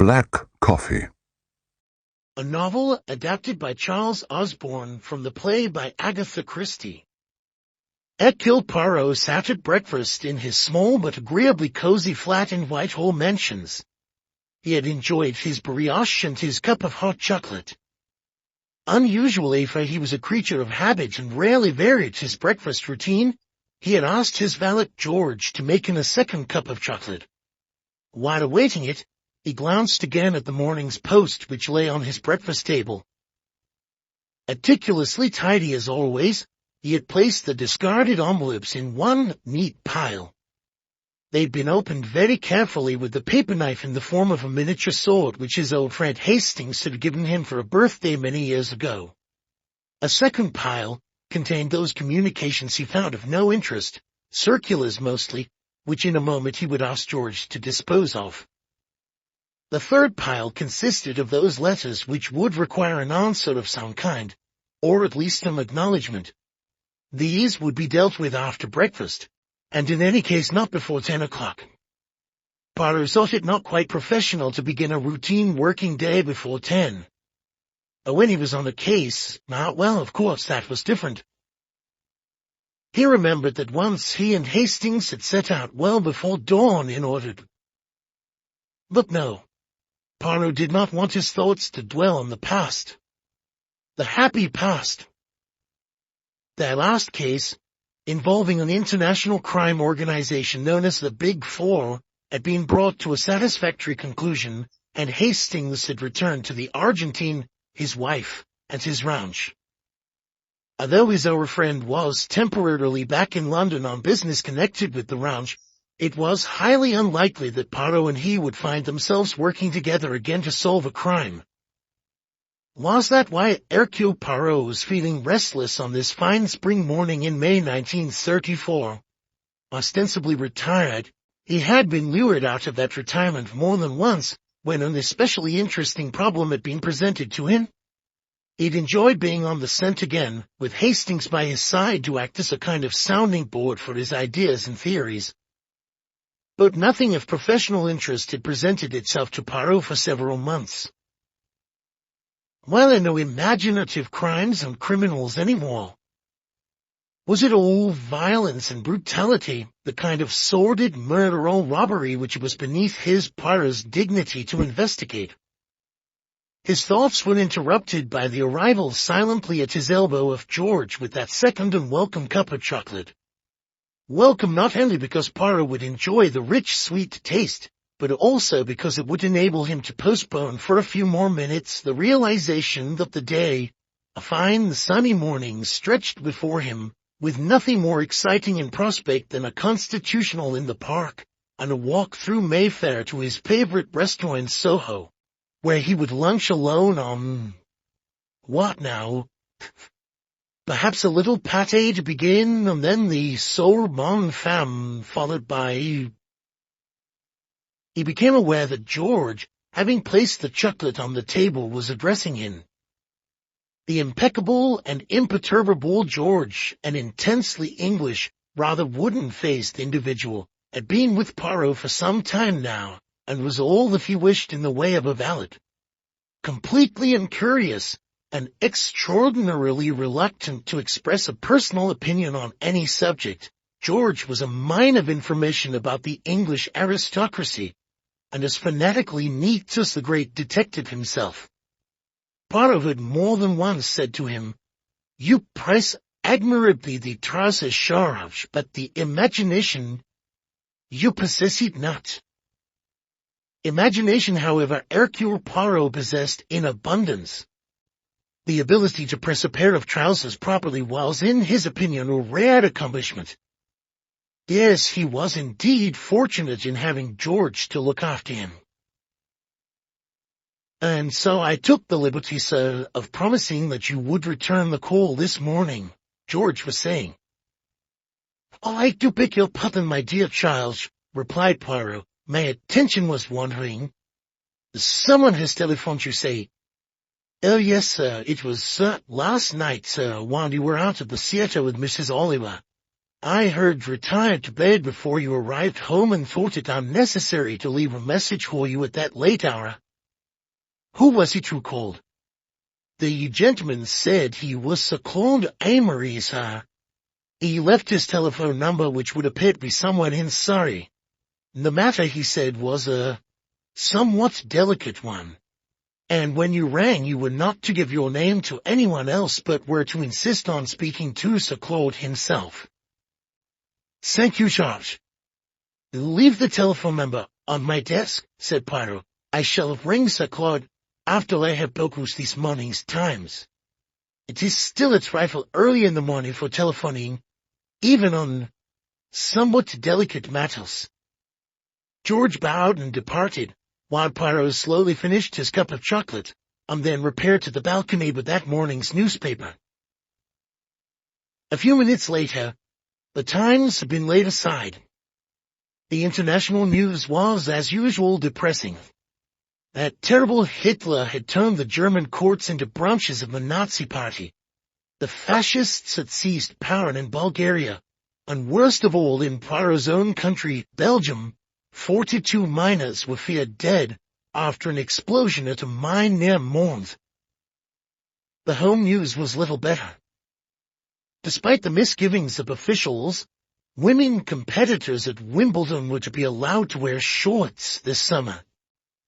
Black Coffee. A novel adapted by Charles Osborne from the play by Agatha Christie. Hercule Poirot sat at breakfast in his small but agreeably cozy flat in Whitehall Mansions. He had enjoyed his brioche and his cup of hot chocolate. Unusually, for he was a creature of habit and rarely varied his breakfast routine, he had asked his valet George to make him a second cup of chocolate. While awaiting it, he glanced again at the morning's post which lay on his breakfast table. Meticulously tidy as always, he had placed the discarded envelopes in one neat pile. They'd been opened very carefully with the paper knife in the form of a miniature sword which his old friend Hastings had given him for a birthday many years ago. A second pile contained those communications he found of no interest, circulars mostly, which in a moment he would ask George to dispose of. The third pile consisted of those letters which would require an answer of some kind, or at least some acknowledgment. These would be dealt with after breakfast, and in any case not before 10 o'clock. Poirot thought it not quite professional to begin a routine working day before 10. When he was on a case, well, of course, that was different. He remembered that once he and Hastings had set out well before dawn in order to... But no, Poirot did not want his thoughts to dwell on the past. The happy past. That last case, involving an international crime organization known as the Big Four, had been brought to a satisfactory conclusion, and Hastings had returned to the Argentine, his wife, and his ranch. Although his old friend was temporarily back in London on business connected with the ranch, it was highly unlikely that Poirot and he would find themselves working together again to solve a crime. Was that why Hercule Poirot was feeling restless on this fine spring morning in May 1934? Ostensibly retired, he had been lured out of that retirement more than once when an especially interesting problem had been presented to him. He'd enjoyed being on the scent again, with Hastings by his side to act as a kind of sounding board for his ideas and theories. But nothing of professional interest had presented itself to Poirot for several months. Well, there were no imaginative crimes and criminals anymore. Was it all violence and brutality, the kind of sordid murder or robbery which it was beneath his Poirot's dignity to investigate? His thoughts were interrupted by the arrival silently at his elbow of George with that second and welcome cup of chocolate. Welcome not only because Poirot would enjoy the rich, sweet taste, but also because it would enable him to postpone for a few more minutes the realization that the day, a fine sunny morning, stretched before him, with nothing more exciting in prospect than a constitutional in the park, and a walk through Mayfair to his favorite restaurant in Soho, where he would lunch alone on... what now? Perhaps a little pâté to begin, and then the bonne femme, followed by... He became aware that George, having placed the chocolate on the table, was addressing him. The impeccable and imperturbable George, an intensely English, rather wooden-faced individual, had been with Poirot for some time now, and was all that he wished in the way of a valet. Completely incurious, and extraordinarily reluctant to express a personal opinion on any subject, George was a mine of information about the English aristocracy, and as fanatically neat as the great detective himself. Poirot had more than once said to him, "You price admirably the traces charge, but the imagination, you possess it not." Imagination, however, Hercule Poirot possessed in abundance. The ability to press a pair of trousers properly was, in his opinion, a rare accomplishment. Yes, he was indeed fortunate in having George to look after him. "And so I took the liberty, sir, of promising that you would return the call this morning," George was saying. "Oh, I do beg your pardon, my dear Charles," replied Poirot. "My attention was wandering. Someone has telephoned, you say?" "Oh, yes, sir. It was, last night, sir, while you were out at the theatre with Mrs. Oliver. I heard retired to bed before you arrived home and thought it unnecessary to leave a message for you at that late hour. Who was he true called? The gentleman said he was Sir Claud Amory, sir. He left his telephone number, which would appear to be someone in Surrey. The matter, he said, was a somewhat delicate one. And when you rang, you were not to give your name to anyone else, but were to insist on speaking to Sir Claud himself. Thank you, George. Leave the telephone number on my desk, said Poirot. I shall ring Sir Claud after I have perused this morning's Times. It is still a trifle early in the morning for telephoning, even on somewhat delicate matters. George bowed and departed, while Poirot slowly finished his cup of chocolate, and then repaired to the balcony with that morning's newspaper. A few minutes later, the Times had been laid aside. The international news was, as usual, depressing. That terrible Hitler had turned the German courts into branches of the Nazi Party. The fascists had seized power in Bulgaria, and worst of all in Poirot's own country, Belgium, 42 miners were feared dead after an explosion at a mine near Mons. The home news was little better. Despite the misgivings of officials, women competitors at Wimbledon were to be allowed to wear shorts this summer.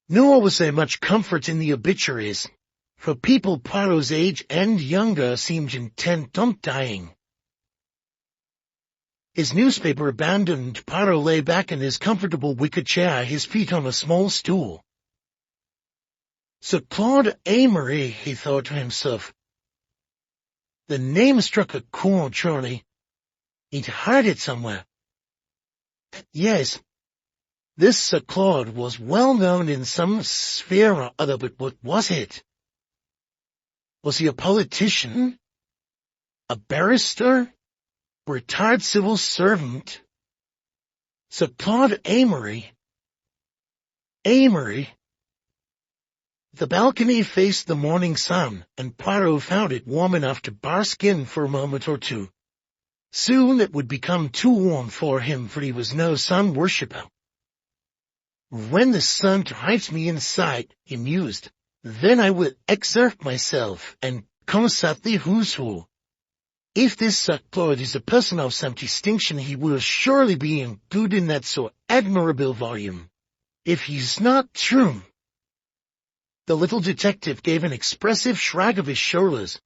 Nor was there much comfort in the obituaries, for people Poirot's age and younger seemed intent on dying. His newspaper abandoned, Poirot lay back in his comfortable wicker chair, his feet on a small stool. Sir Claud Amory, he thought to himself. The name struck a chord, surely. He'd heard it somewhere. Yes, this Sir Claud was well known in some sphere or other, but what was it? Was he a politician? A barrister? A retired civil servant? Sir Claud Amory? Amory? The balcony faced the morning sun, and Poirot found it warm enough to bask in for a moment or two. Soon it would become too warm for him, for he was no sun worshipper. When the sun drives me inside, he mused, then I will exert myself and consult the who's who. If this Sir Claud is a person of some distinction, he will surely be included in that so admirable volume. If he's not true... The little detective gave an expressive shrug of his shoulders.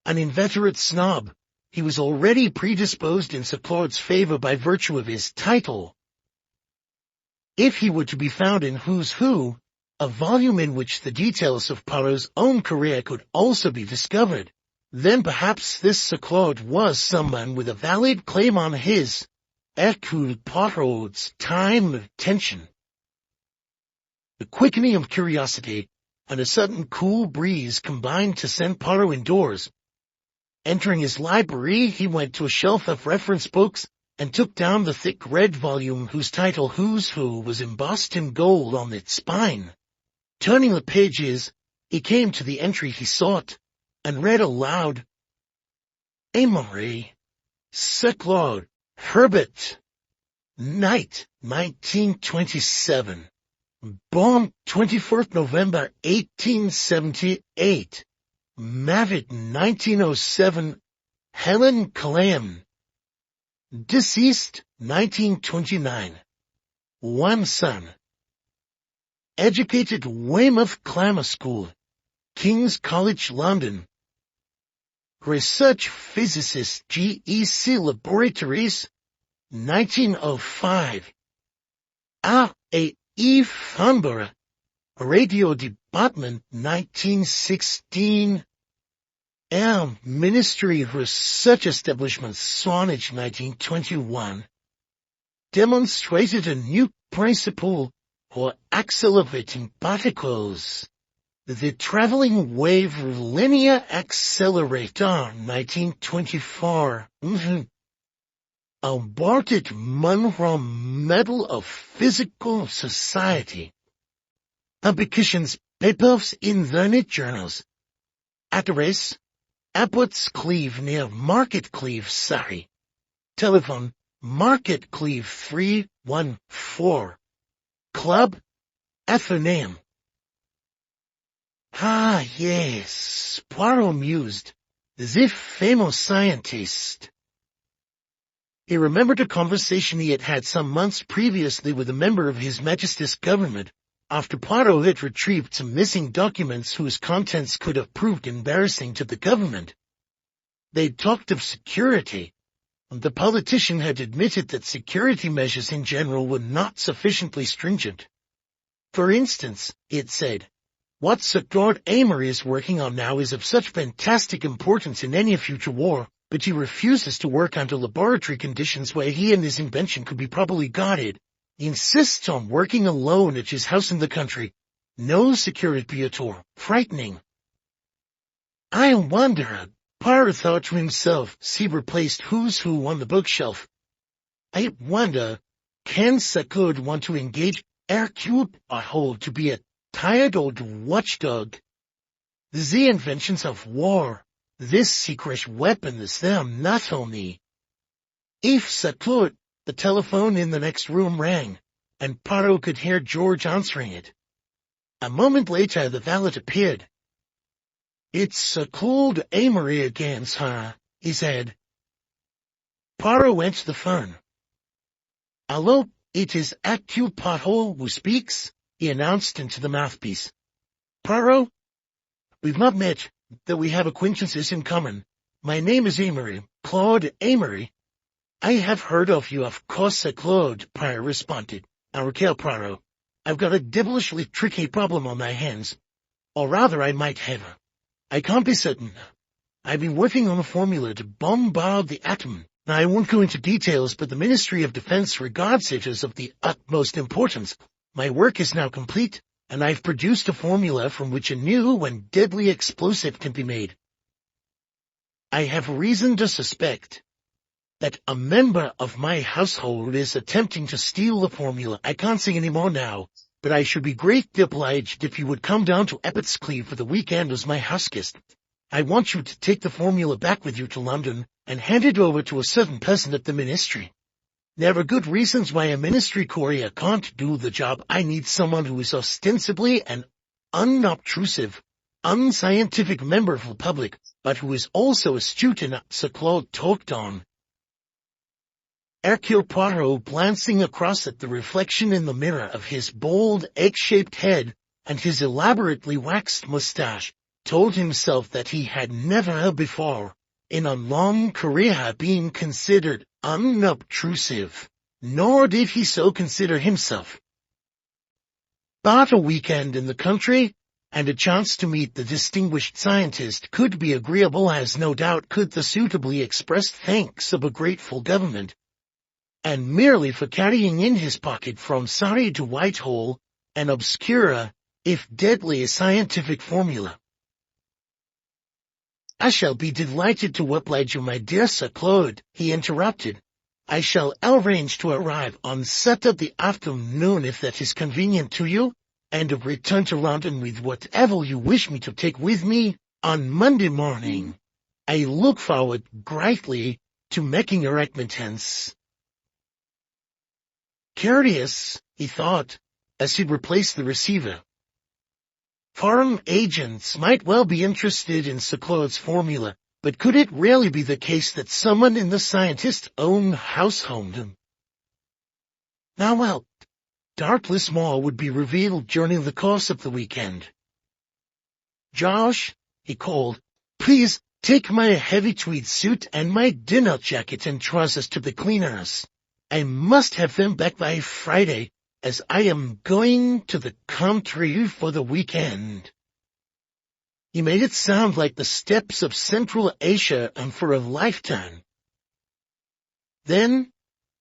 An inveterate snob, he was already predisposed in Sir Claud's favor by virtue of his title. If he were to be found in Who's Who, a volume in which the details of Poirot's own career could also be discovered, then perhaps this Sir Claud was someone with a valid claim on his, Hercule Poirot's, time of attention. The quickening of curiosity and a sudden cool breeze combined to send Poirot indoors. Entering his library, he went to a shelf of reference books and took down the thick red volume whose title Who's Who was embossed in gold on its spine. Turning the pages, he came to the entry he sought, and read aloud, Amory, Sir Claud, Herbert, Night, 1927. Born 24th November 1878. Married 1907. Helen Clam. Deceased 1929. One son. Educated Weymouth Grammar School, King's College London. Research Physicist GEC Laboratories 1905. R.A.E. Farnborough, Radio Department 1916. Ministry Research Establishment Swanage 1921. Demonstrated a new principle for accelerating particles. The Traveling Wave Linear Accelerator 1924. Awarded Monroe Medal of Physical Society. Publications, papers in learned journals. Address, Abbots Cleeve near Market Cleeve, Surrey. Telephone, Market Cleeve 314. Club, Athenaeum. Ah, yes, Poirot mused, as if famous scientist. He remembered a conversation he had had some months previously with a member of His Majesty's government, after Poirot had retrieved some missing documents whose contents could have proved embarrassing to the government. They'd talked of security, and the politician had admitted that security measures in general were not sufficiently stringent. For instance, it said, what Sir Claud Amory is working on now is of such fantastic importance in any future war, but he refuses to work under laboratory conditions where he and his invention could be properly guarded. He insists on working alone at his house in the country. No security at all. Frightening. I wonder, Poirot thought to himself as he replaced Who's Who on the bookshelf. I wonder, can Sir Claud want to engage Hercule Poirot to be a tired old watchdog? The inventions of war, this secret weapon is there not only. If Sir Claud, the telephone in the next room rang, and Poirot could hear George answering it. A moment later the valet appeared. It's Sir Claud Amory again, sir, he said. Poirot went to the phone. Hello, it is Hercule Poirot who speaks, he announced into the mouthpiece. Poirot, we've not met, though we have acquaintances in common. My name is Amory, Claud Amory. I have heard of you, of course, Sir Claude, Poirot responded. Hercule Poirot, I've got a devilishly tricky problem on my hands. Or rather, I might have. I can't be certain. I've been working on a formula to bombard the atom. Now, I won't go into details, but the Ministry of Defense regards it as of the utmost importance. My work is now complete, and I've produced a formula from which a new and deadly explosive can be made. I have reason to suspect that a member of my household is attempting to steal the formula. I can't say any more now, but I should be greatly obliged if you would come down to Eppotscleve for the weekend as my house guest. I want you to take the formula back with you to London and hand it over to a certain person at the ministry. There are good reasons why a ministry courier can't do the job. I need someone who is ostensibly an unobtrusive, unscientific member of the public, but who is also astute enough. Sir Claude talked on. Hercule Poirot, glancing across at the reflection in the mirror of his bald, egg-shaped head and his elaborately waxed moustache, told himself that he had never before, in a long career, been considered unobtrusive, nor did he so consider himself. But a weekend in the country, and a chance to meet the distinguished scientist could be agreeable, as no doubt could the suitably expressed thanks of a grateful government. And merely for carrying in his pocket from Surrey to Whitehall an obscure, if deadly, scientific formula. I shall be delighted to oblige you, my dear Sir Claude, he interrupted. I shall arrange to arrive on Saturday afternoon if that is convenient to you, and return to London with whatever you wish me to take with me on Monday morning. I look forward greatly to making your acquaintance. Curious, he thought, as he replaced the receiver. Foreign agents might well be interested in Sir Claude's formula, but could it really be the case that someone in the scientist's own household? Now well, doubtless more would be revealed during the course of the weekend. Josh, he called, please take my heavy tweed suit and my dinner jacket and trousers to the cleaners. I must have them back by Friday, as I am going to the country for the weekend. He made it sound like the steppes of Central Asia and for a lifetime. Then,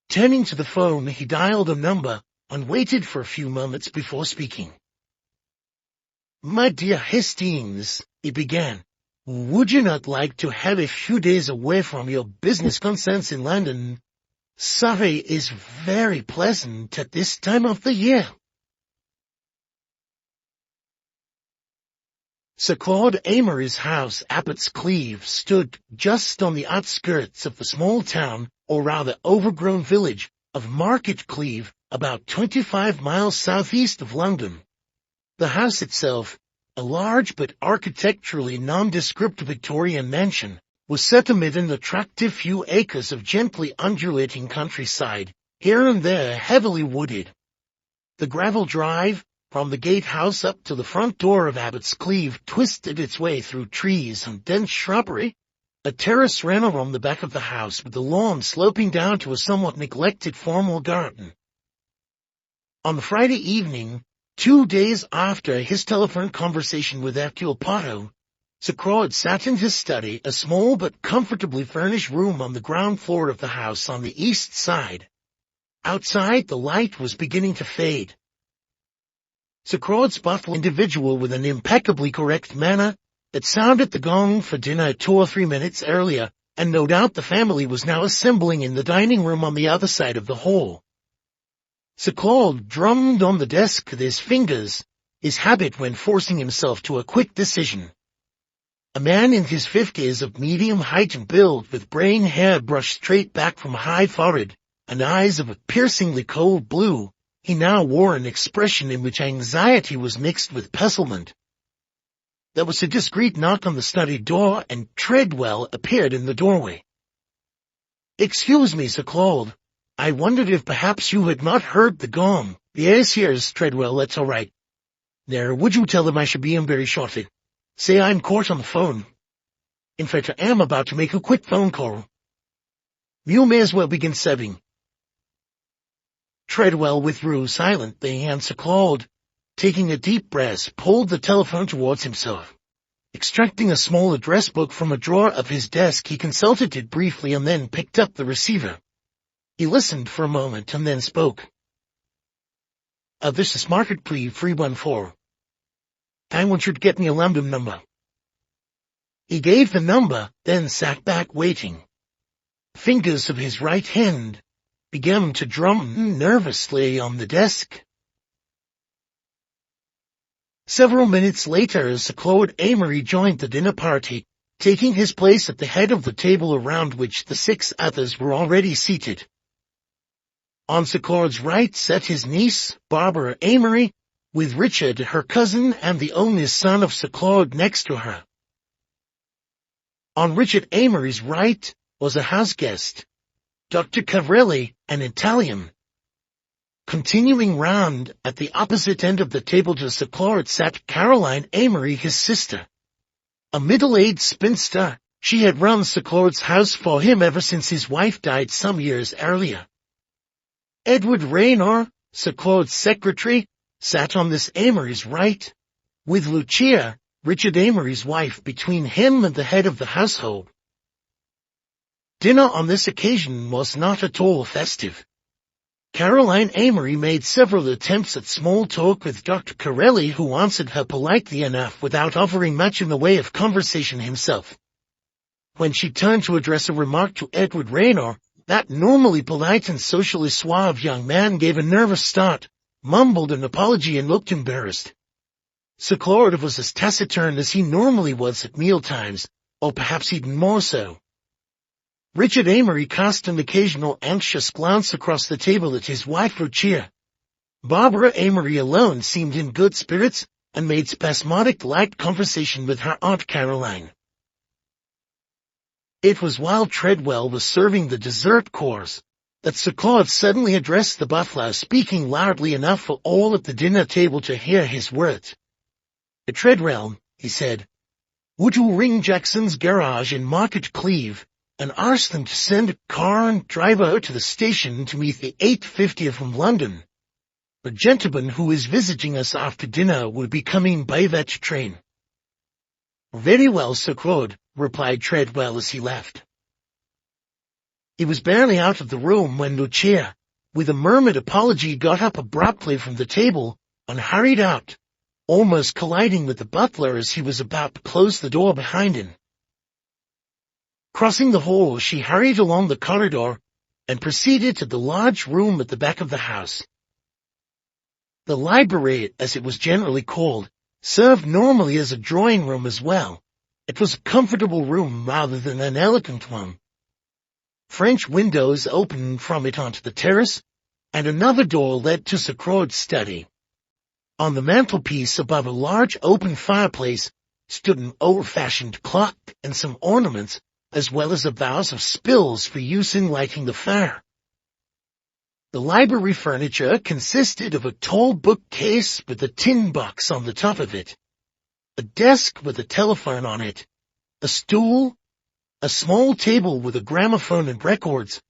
turning to the phone, he dialed a number and waited for a few moments before speaking. My dear Hastings, he began, would you not like to have a few days away from your business concerns in London? Surrey is very pleasant at this time of the year. Sir Claud Amory's house, Eppotscleve, stood just on the outskirts of the small town, or rather overgrown village, of Marketcleve, about 25 miles southeast of London. The house itself, A large but architecturally nondescript Victorian mansion was set amid an attractive few acres of gently undulating countryside, here and there heavily wooded. The gravel drive, from the gatehouse up to the front door of Abbott's Cleeve, twisted its way through trees and dense shrubbery. A terrace ran along the back of the house, with the lawn sloping down to a somewhat neglected formal garden. On the Friday evening, 2 days after his telephone conversation with Hercule Poirot, Sir Claud sat in his study, a small but comfortably furnished room on the ground floor of the house on the east side. Outside, the light was beginning to fade. Sir Claud's butler, individual with an impeccably correct manner, had sounded the gong for dinner 2 or 3 minutes earlier, and no doubt the family was now assembling in the dining room on the other side of the hall. Sir Claud drummed on the desk with his fingers, his habit when forcing himself to a quick decision. A man in his 50s, of medium height and build, with braying hair brushed straight back from a high forehead, and eyes of a piercingly cold blue, he now wore an expression in which anxiety was mixed with puzzlement. There was a discreet knock on the study door, and Treadwell appeared in the doorway. "Excuse me, Sir Claud. I wondered if perhaps you had not heard the gong." "Yes, Treadwell, that's all right. There, would you tell them I should be in very shortly? Say I'm caught on the phone. In fact, I am about to make a quick phone call. You may as well begin serving." Treadwell withdrew silently, and Sir Claud, taking a deep breath, pulled the telephone towards himself. Extracting a small address book from a drawer of his desk, he consulted it briefly and then picked up the receiver. He listened for a moment and then spoke. "This is Market Plea 314. I want you to get me a London number." He gave the number, then sat back waiting. Fingers of his right hand began to drum nervously on the desk. Several minutes later, Sir Claud Amory joined the dinner party, taking his place at the head of the table around which the 6 others were already seated. On Sir Claud's right sat his niece, Barbara Amory, with Richard, her cousin and the only son of Sir Claud, next to her. On Richard Amory's right was a house guest, Dr. Cavrelli, an Italian. Continuing round, at the opposite end of the table to Sir Claud sat Caroline Amory, his sister. A middle-aged spinster, she had run Sir Claud's house for him ever since his wife died some years earlier. Edward Raynor, Sir Claud's secretary, sat on this Amory's right, with Lucia, Richard Amory's wife, between him and the head of the household. Dinner on this occasion was not at all festive. Caroline Amory made several attempts at small talk with Dr. Corelli, who answered her politely enough without offering much in the way of conversation himself. When she turned to address a remark to Edward Raynor, that normally polite and socially suave young man gave a nervous start, mumbled an apology and looked embarrassed. Sir Claud was as taciturn as he normally was at mealtimes, or perhaps even more so. Richard Amory cast an occasional anxious glance across the table at his wife Lucia. Barbara Amory alone seemed in good spirits, and made spasmodic light conversation with her Aunt Caroline. It was while Treadwell was serving the dessert course that Sir Claud suddenly addressed the butler, speaking loudly enough for all at the dinner table to hear his words. "Treadwell," he said, "would you ring Jackson's garage in Market Cleeve and ask them to send a car and drive out to the station to meet the 8:50 from London? A gentleman who is visiting us after dinner will be coming by that train." "Very well, Sir Claud," replied Treadwell as he left. He was barely out of the room when Lucia, with a murmured apology, got up abruptly from the table and hurried out, almost colliding with the butler as he was about to close the door behind him. Crossing the hall, she hurried along the corridor and proceeded to the large room at the back of the house. The library, as it was generally called, served normally as a drawing room as well. It was a comfortable room rather than an elegant one. French windows opened from it onto the terrace, and another door led to Sir Claud's study. On the mantelpiece above a large open fireplace stood an old-fashioned clock and some ornaments, as well as a vase of spills for use in lighting the fire. The library furniture consisted of a tall bookcase with a tin box on the top of it, a desk with a telephone on it, a stool, a small table with a gramophone and records,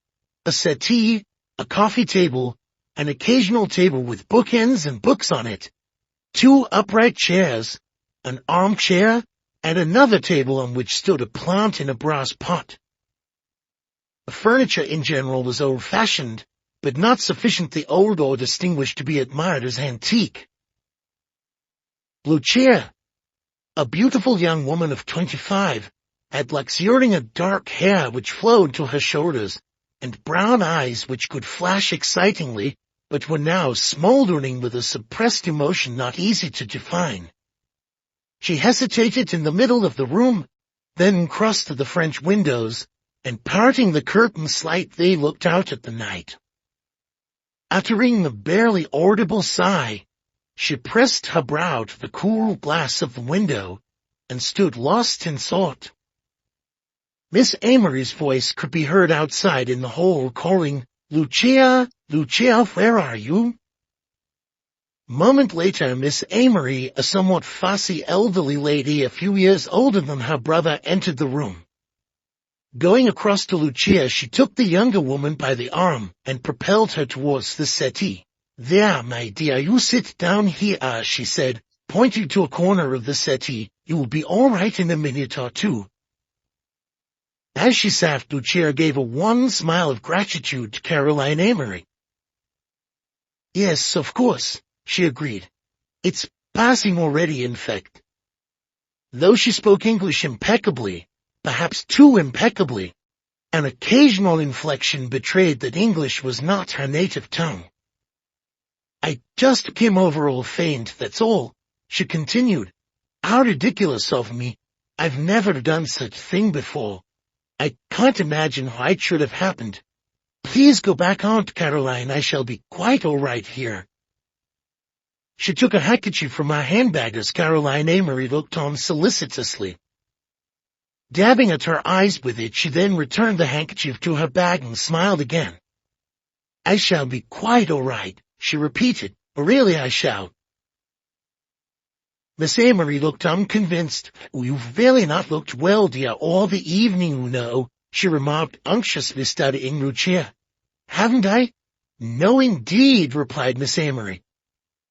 a settee, a coffee table, an occasional table with bookends and books on it, 2 upright chairs, an armchair, and another table on which stood a plant in a brass pot. The furniture in general was old-fashioned, but not sufficiently old or distinguished to be admired as antique. Lucia, a beautiful young woman of 25, had luxuriant dark hair which flowed to her shoulders, and brown eyes which could flash excitingly, but were now smoldering with a suppressed emotion not easy to define. She hesitated in the middle of the room, then crossed to the French windows, and parting the curtains slightly looked out at the night. Uttering a barely audible sigh, she pressed her brow to the cool glass of the window, and stood lost in thought. Miss Amory's voice could be heard outside in the hall calling, "Lucia, Lucia, where are you?" A moment later, Miss Amory, a somewhat fussy elderly lady a few years older than her brother, entered the room. Going across to Lucia, she took the younger woman by the arm and propelled her towards the settee. "There, my dear, you sit down here," she said, pointing to a corner of the settee. "You will be all right in a minute or two." As she sat, Lucia gave a wan smile of gratitude to Caroline Amory. "Yes, of course," she agreed. "It's passing already, in fact." Though she spoke English impeccably, perhaps too impeccably, an occasional inflection betrayed that English was not her native tongue. "I just came over all faint, that's all," she continued. "How ridiculous of me. I've never done such a thing before. I can't imagine how it should have happened. Please go back, Aunt Caroline. I shall be quite all right here." She took a handkerchief from her handbag as Caroline Amory looked on solicitously. Dabbing at her eyes with it, she then returned the handkerchief to her bag and smiled again. "I shall be quite all right," she repeated. "Really I shall." Miss Amory looked unconvinced. "You've really not looked well, dear, all the evening, you know," she remarked, anxiously studying Lucia. "Haven't I?" "No, indeed," replied Miss Amory.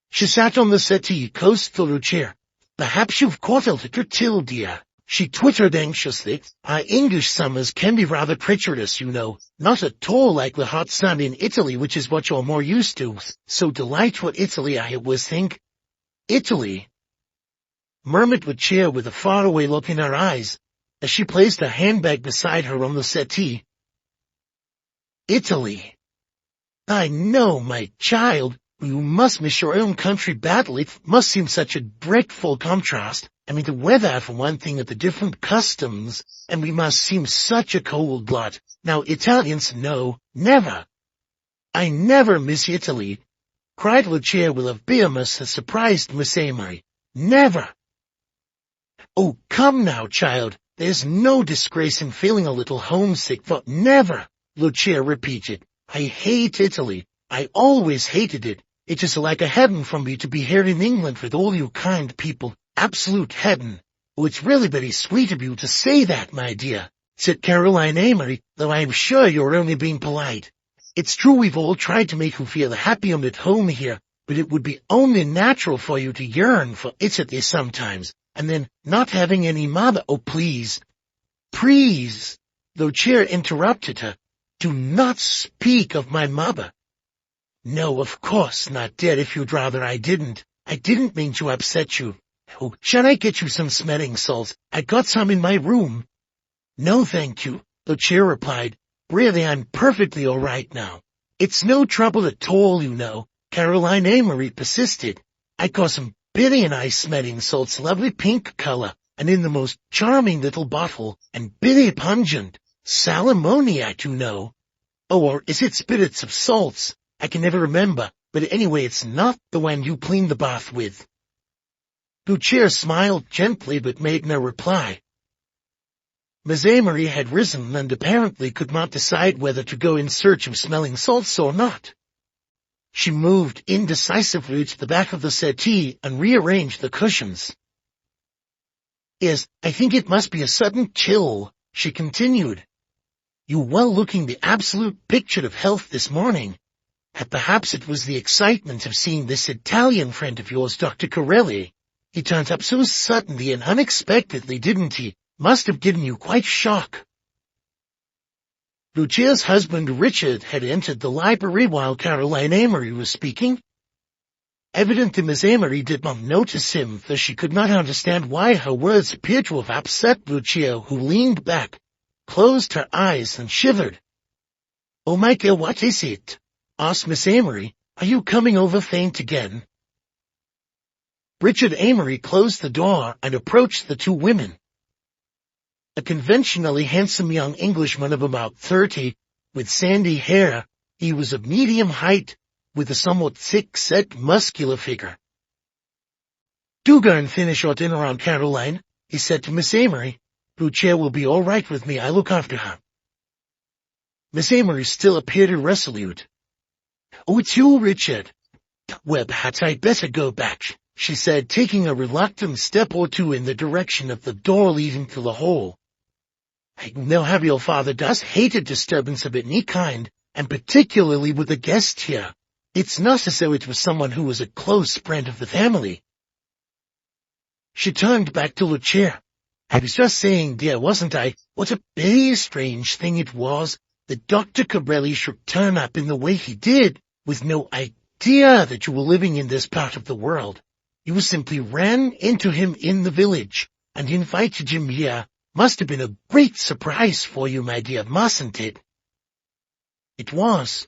She sat on the settee close to Lucia. "Perhaps you've caught a little chill, dear," she twittered anxiously. "Our English summers can be rather treacherous, you know, not at all like the hot sun in Italy, which is what you're more used to. So delightful Italy, I always think." "Italy?" murmured Lucia with a faraway look in her eyes, as she placed her handbag beside her on the settee. "Italy? I know, my child. You must miss your own country badly. It must seem such a dreadful contrast. I mean, the weather for one thing, and the different customs, and we must seem such a cold lot. Now, Italians, no, never. I never miss Italy," cried Lucia with a vehemence that surprised Miss Amory. "Never." "Oh, come now, child. There's no disgrace in feeling a little homesick for—" "Never," Lucia repeated. "I hate Italy. I always hated it. It is like a heaven for me to be here in England with all you kind people. Absolute heaven." "Oh, it's really very sweet of you to say that, my dear," said Caroline Amory, "though I'm sure you're only being polite. It's true we've all tried to make you feel happy and at home here, but it would be only natural for you to yearn for Italy sometimes, and then not having any mother—" "Oh, please, please," Lucia interrupted her, "do not speak of my mother." "No, of course not, dear, if you'd rather I didn't. I didn't mean to upset you. Oh, shall I get you some smelling salts? I got some in my room." "No, thank you," Lucia replied. "Really, I'm perfectly all right now." "It's no trouble at all, you know," Caroline Amory persisted. "I got some very nice smelling salts, lovely pink color, and in the most charming little bottle, and very pungent. Sal ammoniac, you know. Oh, or is it spirits of salts? I can never remember. But anyway, it's not the one you cleaned the bath with. Lucia smiled gently but made no reply. Miss Amory had risen and apparently could not decide whether to go in search of smelling salts or not. She moved indecisively to the back of the settee and rearranged the cushions. Yes, I think it must be a sudden chill, she continued. You were looking the absolute picture of health this morning. And perhaps it was the excitement of seeing this Italian friend of yours, Dr. Corelli. He turned up so suddenly and unexpectedly, didn't he? Must have given you quite shock. Lucia's husband Richard had entered the library while Caroline Amory was speaking. Evidently Miss Amory did not notice him, though she could not understand why her words appeared to have upset Lucia, who leaned back, closed her eyes, and shivered. "Oh, my dear, what is it?" asked Miss Amory. "Are you coming over faint again?" Richard Amory closed the door and approached the two women. A conventionally handsome young Englishman of about 30, with sandy hair, he was of medium height, with a somewhat thick-set, muscular figure. "Do go and finish your dinner, Aunt Caroline," he said to Miss Amory. "Lucia will be all right with me. I look after her." Miss Amory still appeared irresolute. "Oh, it's you, Richard. Well, perhaps I'd better go back," she said, taking a reluctant step or two in the direction of the door leading to the hall. "I know how your father does hate a disturbance of any kind, and particularly with a guest here. It's not as though it was someone who was a close friend of the family." She turned back to Lucia. "I was just saying, dear, wasn't I? What a very strange thing it was that Dr. Corelli should turn up in the way he did, with no idea that you were living in this part of the world. You simply ran into him in the village and invited him here. Must have been a great surprise for you, my dear, mustn't it?" "It was,"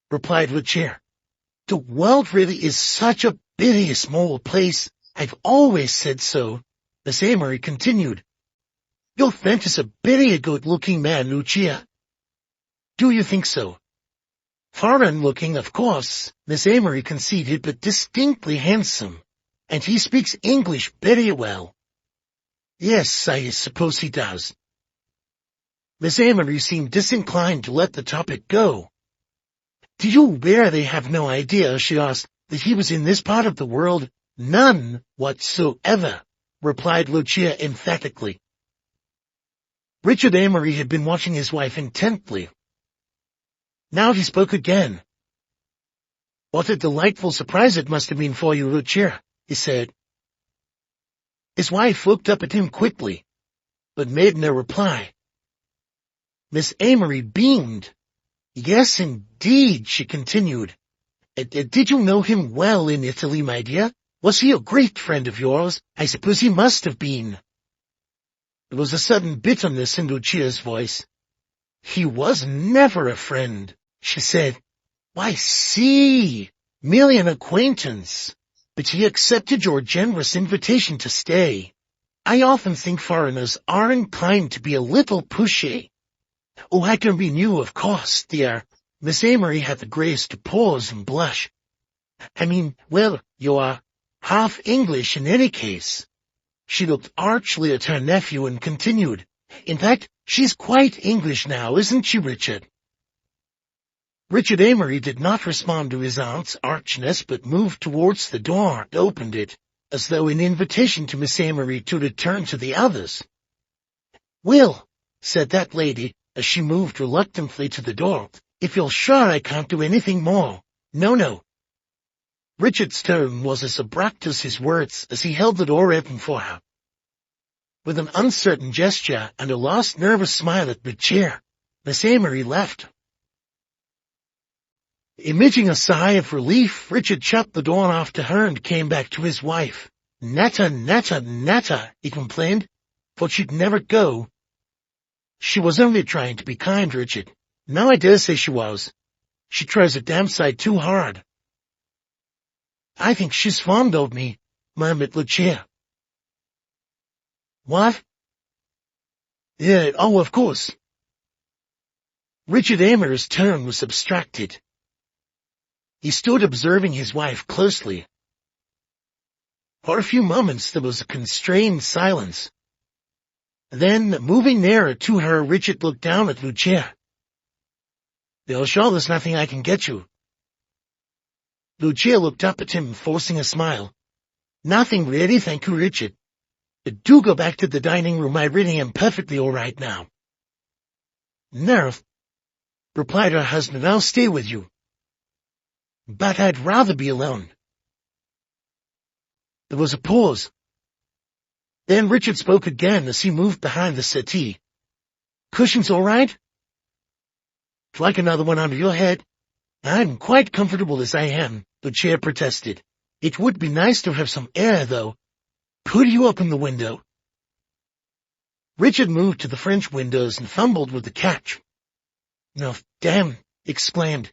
replied Lucia. "The world really is such a very small place. I've always said so," Miss Amory continued. "Your friend is a very good-looking man, Lucia." "Do you think so?" "Foreign-looking, of course," Miss Amory conceded, "but distinctly handsome. And he speaks English very well." "Yes, I suppose he does." Miss Amory seemed disinclined to let the topic go. "Do you really have no idea," she asked, "that he was in this part of the world?" "None whatsoever," replied Lucia emphatically. Richard Amory had been watching his wife intently. Now he spoke again. "What a delightful surprise it must have been for you, Lucia," he said. His wife looked up at him quickly, but made no reply. Miss Amory beamed. "Yes, indeed," she continued. "Did you know him well in Italy, my dear? Was he a great friend of yours? I suppose he must have been." There was a sudden bitterness in Lucia's voice. "He was never a friend," she said. "Why, see, merely an acquaintance. But he accepted your generous invitation to stay. I often think foreigners are inclined to be a little pushy." "Oh, I can be new, of course, dear." Miss Amory had the grace to pause and blush. "I mean, well, you are half English in any case." She looked archly at her nephew and continued, "In fact, she's quite English now, isn't she, Richard?" Richard Amory did not respond to his aunt's archness, but moved towards the door and opened it, as though in invitation to Miss Amory to return to the others. "Well," said that lady, as she moved reluctantly to the door, "if you're sure I can't do anything more." No. Richard's tone was as abrupt as his words as he held the door open for her. With an uncertain gesture and a last nervous smile at Lucia, Miss Amory left. Emitting a sigh of relief, Richard shut the door after her and came back to his wife. Netta, he complained. Thought she'd never go." "She was only trying to be kind, Richard. Now I dare say she was. She tries a damn sight too hard." "I think she's fond of me," murmured Lucia. "What?" "Yeah, oh, of course." Richard Amory's tone was abstracted. He stood observing his wife closely. For a few moments there was a constrained silence. Then, moving nearer to her, Richard looked down at Lucia. "You're sure there's nothing I can get you?" Lucia looked up at him, forcing a smile. "Nothing really, thank you, Richard. Do go back to the dining room. I really am perfectly all right now." "No," replied her husband, "I'll stay with you. But I'd rather be alone." There was a pause. Then Richard spoke again as he moved behind the settee. "Cushions all right?" "Like another one under your head?" "I'm quite comfortable as I am," Lucia protested. "It would be nice to have some air, though. Could you open the window?" Richard moved to the French windows and fumbled with the catch. "No, damn," he exclaimed.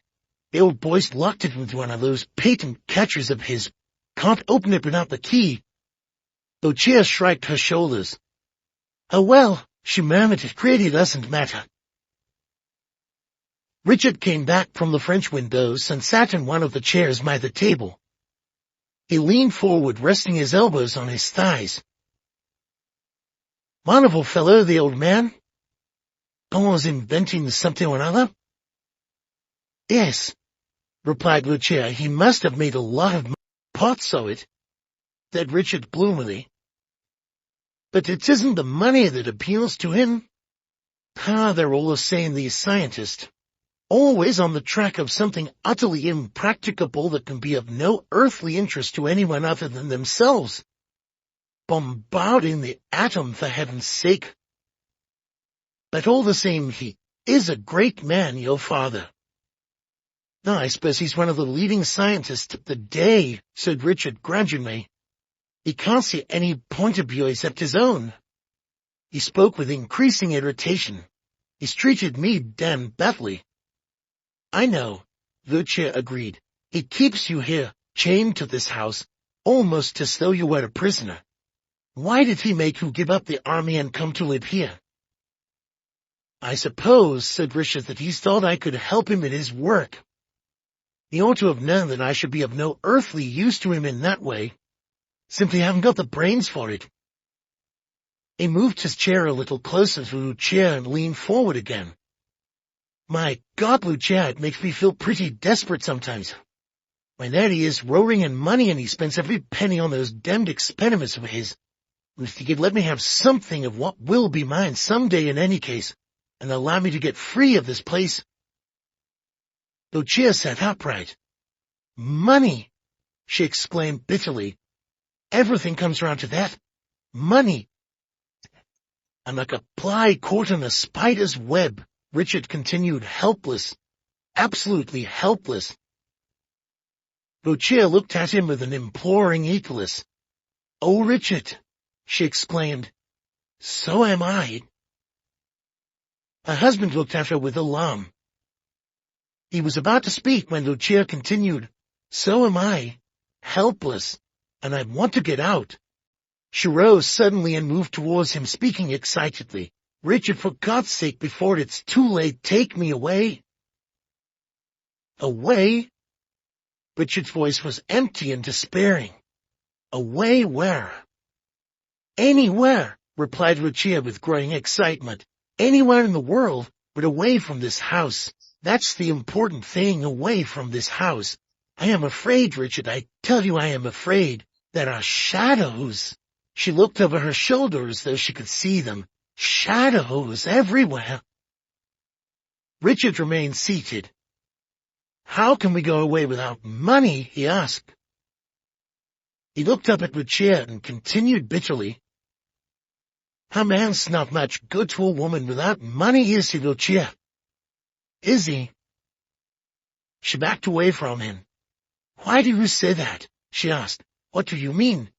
"The old boy's locked it with one of those patent catchers of his. Can't open it without the key." Lucia shrugged her shoulders. "Oh well," she murmured, "it really doesn't matter." Richard came back from the French windows and sat in one of the chairs by the table. He leaned forward, resting his elbows on his thighs. "Wonderful fellow, the old man. Always inventing something or another." "Yes," replied Lucia, "he must have made a lot of money." "Pot saw it," said Richard gloomily. "But it isn't the money that appeals to him. They're all the same, these scientists. Always on the track of something utterly impracticable that can be of no earthly interest to anyone other than themselves. Bombarding the atom, for heaven's sake. But all the same, he is a great man, your father." "No, I suppose he's one of the leading scientists of the day," said Richard grudgingly. "He can't see any point of view except his own." He spoke with increasing irritation. "He's treated me damn badly." "I know," Lucia agreed. "He keeps you here, chained to this house, almost as though you were a prisoner. Why did he make you give up the army and come to live here?" "I suppose," said Richard, "that he thought I could help him in his work. He ought to have known that I should be of no earthly use to him in that way. Simply haven't got the brains for it." He moved his chair a little closer to Lucia and leaned forward again. "My God, Lucia, it makes me feel pretty desperate sometimes. Why, there he is, roaring in money, and he spends every penny on those damned experiments of his. If he could let me have something of what will be mine some day in any case, and allow me to get free of this place." Lucia sat upright. "Money!" she exclaimed bitterly. "Everything comes round to that. Money!" "I'm like a fly caught in a spider's web," Richard continued, helpless, absolutely helpless. Lucia looked at him with an imploring eagerness. "Oh, Richard," she exclaimed, "so am I." Her husband looked at her with alarm. He was about to speak when Lucia continued, "So am I, helpless, and I want to get out." She rose suddenly and moved towards him, speaking excitedly. "Richard, for God's sake, before it's too late, take me away." "Away?" Richard's voice was empty and despairing. "Away where?" "Anywhere," replied Lucia with growing excitement. "Anywhere in the world, but away from this house. That's the important thing, away from this house. I am afraid, Richard, I tell you I am afraid. There are shadows." She looked over her shoulder as though she could see them. "Shadows everywhere." Richard remained seated. "How can we go away without money?" he asked. He looked up at Lucia and continued bitterly. "A man's not much good to a woman without money, is he, Lucia? Is he?" She backed away from him. "Why do you say that?" she asked. "What do you mean?"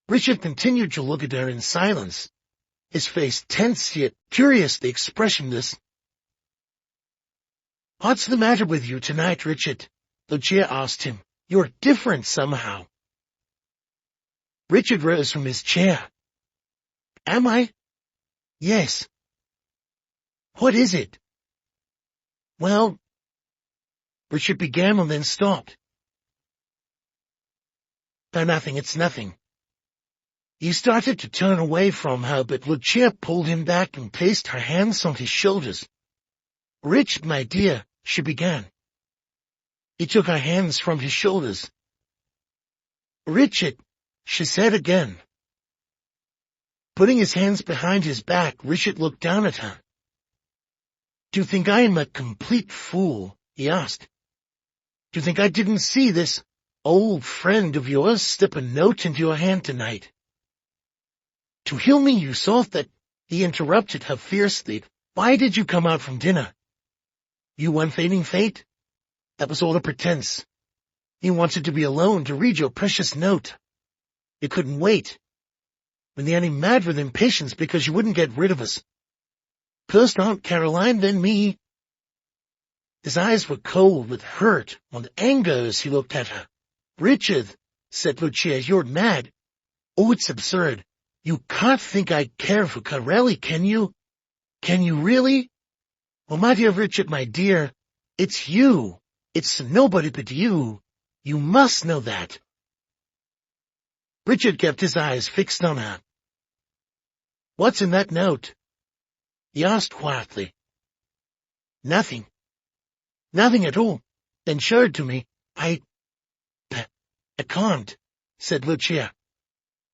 Richard continued to look at her in silence, his face tense yet curiously expressionless. "What's the matter with you tonight, Richard?" Lucia asked him. "You're different somehow." Richard rose from his chair. "Am I?" "Yes." "What is it?" "Well, Richard began and then stopped. "Oh, nothing, it's nothing." He started to turn away from her, but Lucia pulled him back and placed her hands on his shoulders. "Richard, my dear," she began. He took her hands from his shoulders. "Richard," she said again. Putting his hands behind his back, Richard looked down at her. "Do you think I am a complete fool?" he asked. "Do you think I didn't see this old friend of yours slip a note into your hand tonight? To heal me you thought that—" He interrupted her fiercely. "Why did you come out from dinner? You unfading fate? That was all a pretense. You wanted to be alone to read your precious note. You couldn't wait. We're nearly mad with impatience because you wouldn't get rid of us. First Aunt Caroline, then me." His eyes were cold with hurt and anger as he looked at her. "Richard," said Lucia, "you're mad. Oh, it's absurd. You can't think I care for Corelli, can you? Can you really? Oh, my dear Richard, my dear, it's you. It's nobody but you. You must know that." Richard kept his eyes fixed on her. "What's in that note?" he asked quietly. "Nothing. Nothing at all." "Then show it to me." I can't," said Lucia.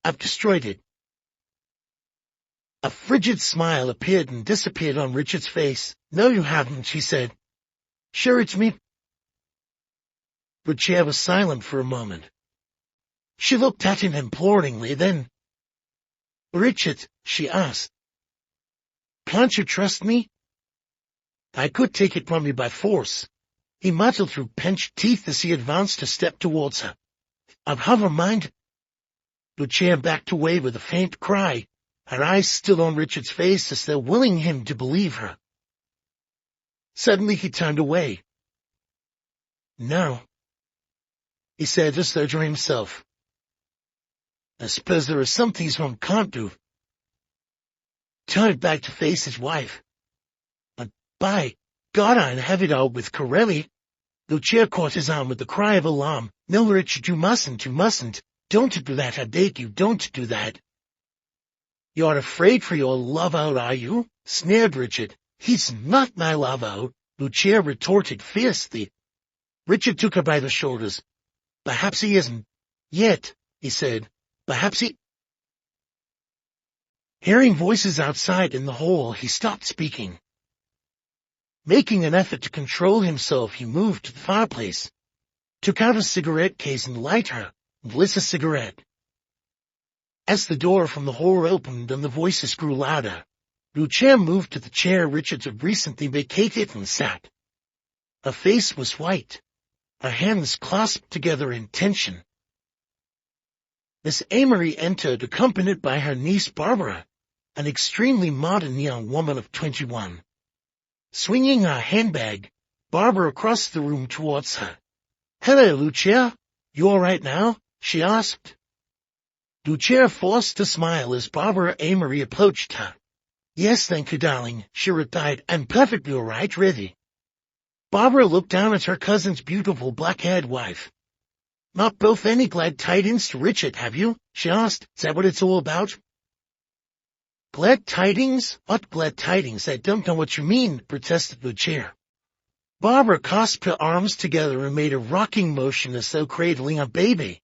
"I've destroyed it." A frigid smile appeared and disappeared on Richard's face. "No, you haven't," she said. "Show it to me." Lucia was silent for a moment. She looked at him imploringly, then, "Richard," she asked, "can't you trust me? I could take it from you by force." He muttered through pinched teeth as he advanced a step towards her. "Have a mind." Lucia backed away with a faint cry, her eyes still on Richard's face as though willing him to believe her. Suddenly he turned away. "No," he said as though to himself. "I suppose there are some things one can't do." Turned back to face his wife. "And by God, I'd have it out with Corelli." Lucia caught his arm with a cry of alarm. "No, Richard, you mustn't, you mustn't. Don't do that, I beg you, don't do that." "You're afraid for your love-out, are you?" sneered Richard. "He's not my love-out," Lucia retorted fiercely. Richard took her by the shoulders. "Perhaps he isn't. Yet," he said. "Perhaps he—" Hearing voices outside in the hall, he stopped speaking. Making an effort to control himself, he moved to the fireplace, took out a cigarette case and lighted her, and lit a cigarette. As the door from the hall opened and the voices grew louder, Lucia moved to the chair Richard had recently vacated and sat. Her face was white, her hands clasped together in tension. Miss Amory entered, accompanied by her niece Barbara, an extremely modern young woman of 21. Swinging her handbag, Barbara crossed the room towards her. "Hello, Lucia. You all right now?" she asked. Lucia forced a smile as Barbara Amory approached her. "Yes, thank you, darling," she replied. "I'm perfectly all right, really." Barbara looked down at her cousin's beautiful black-haired wife. "Not both any glad tidings to Richard, have you?" she asked. "Is that what it's all about?" "Glad tidings? What glad tidings? I don't know what you mean," protested Lucia. Barbara clasped her arms together and made a rocking motion as though cradling a baby.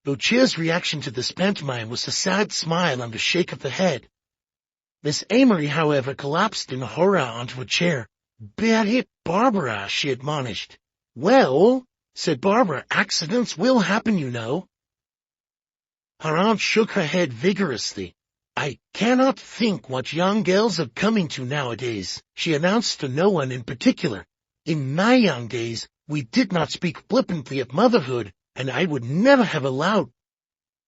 Lucia's reaction to this pantomime was a sad smile and a shake of the head. Miss Amory, however, collapsed in horror onto a chair. "Bear it, Barbara," she admonished. "Well," said Barbara, "accidents will happen, you know." Her aunt shook her head vigorously. "I cannot think what young girls are coming to nowadays," she announced to no one in particular. "In my young days, we did not speak flippantly of motherhood, and I would never have allowed—"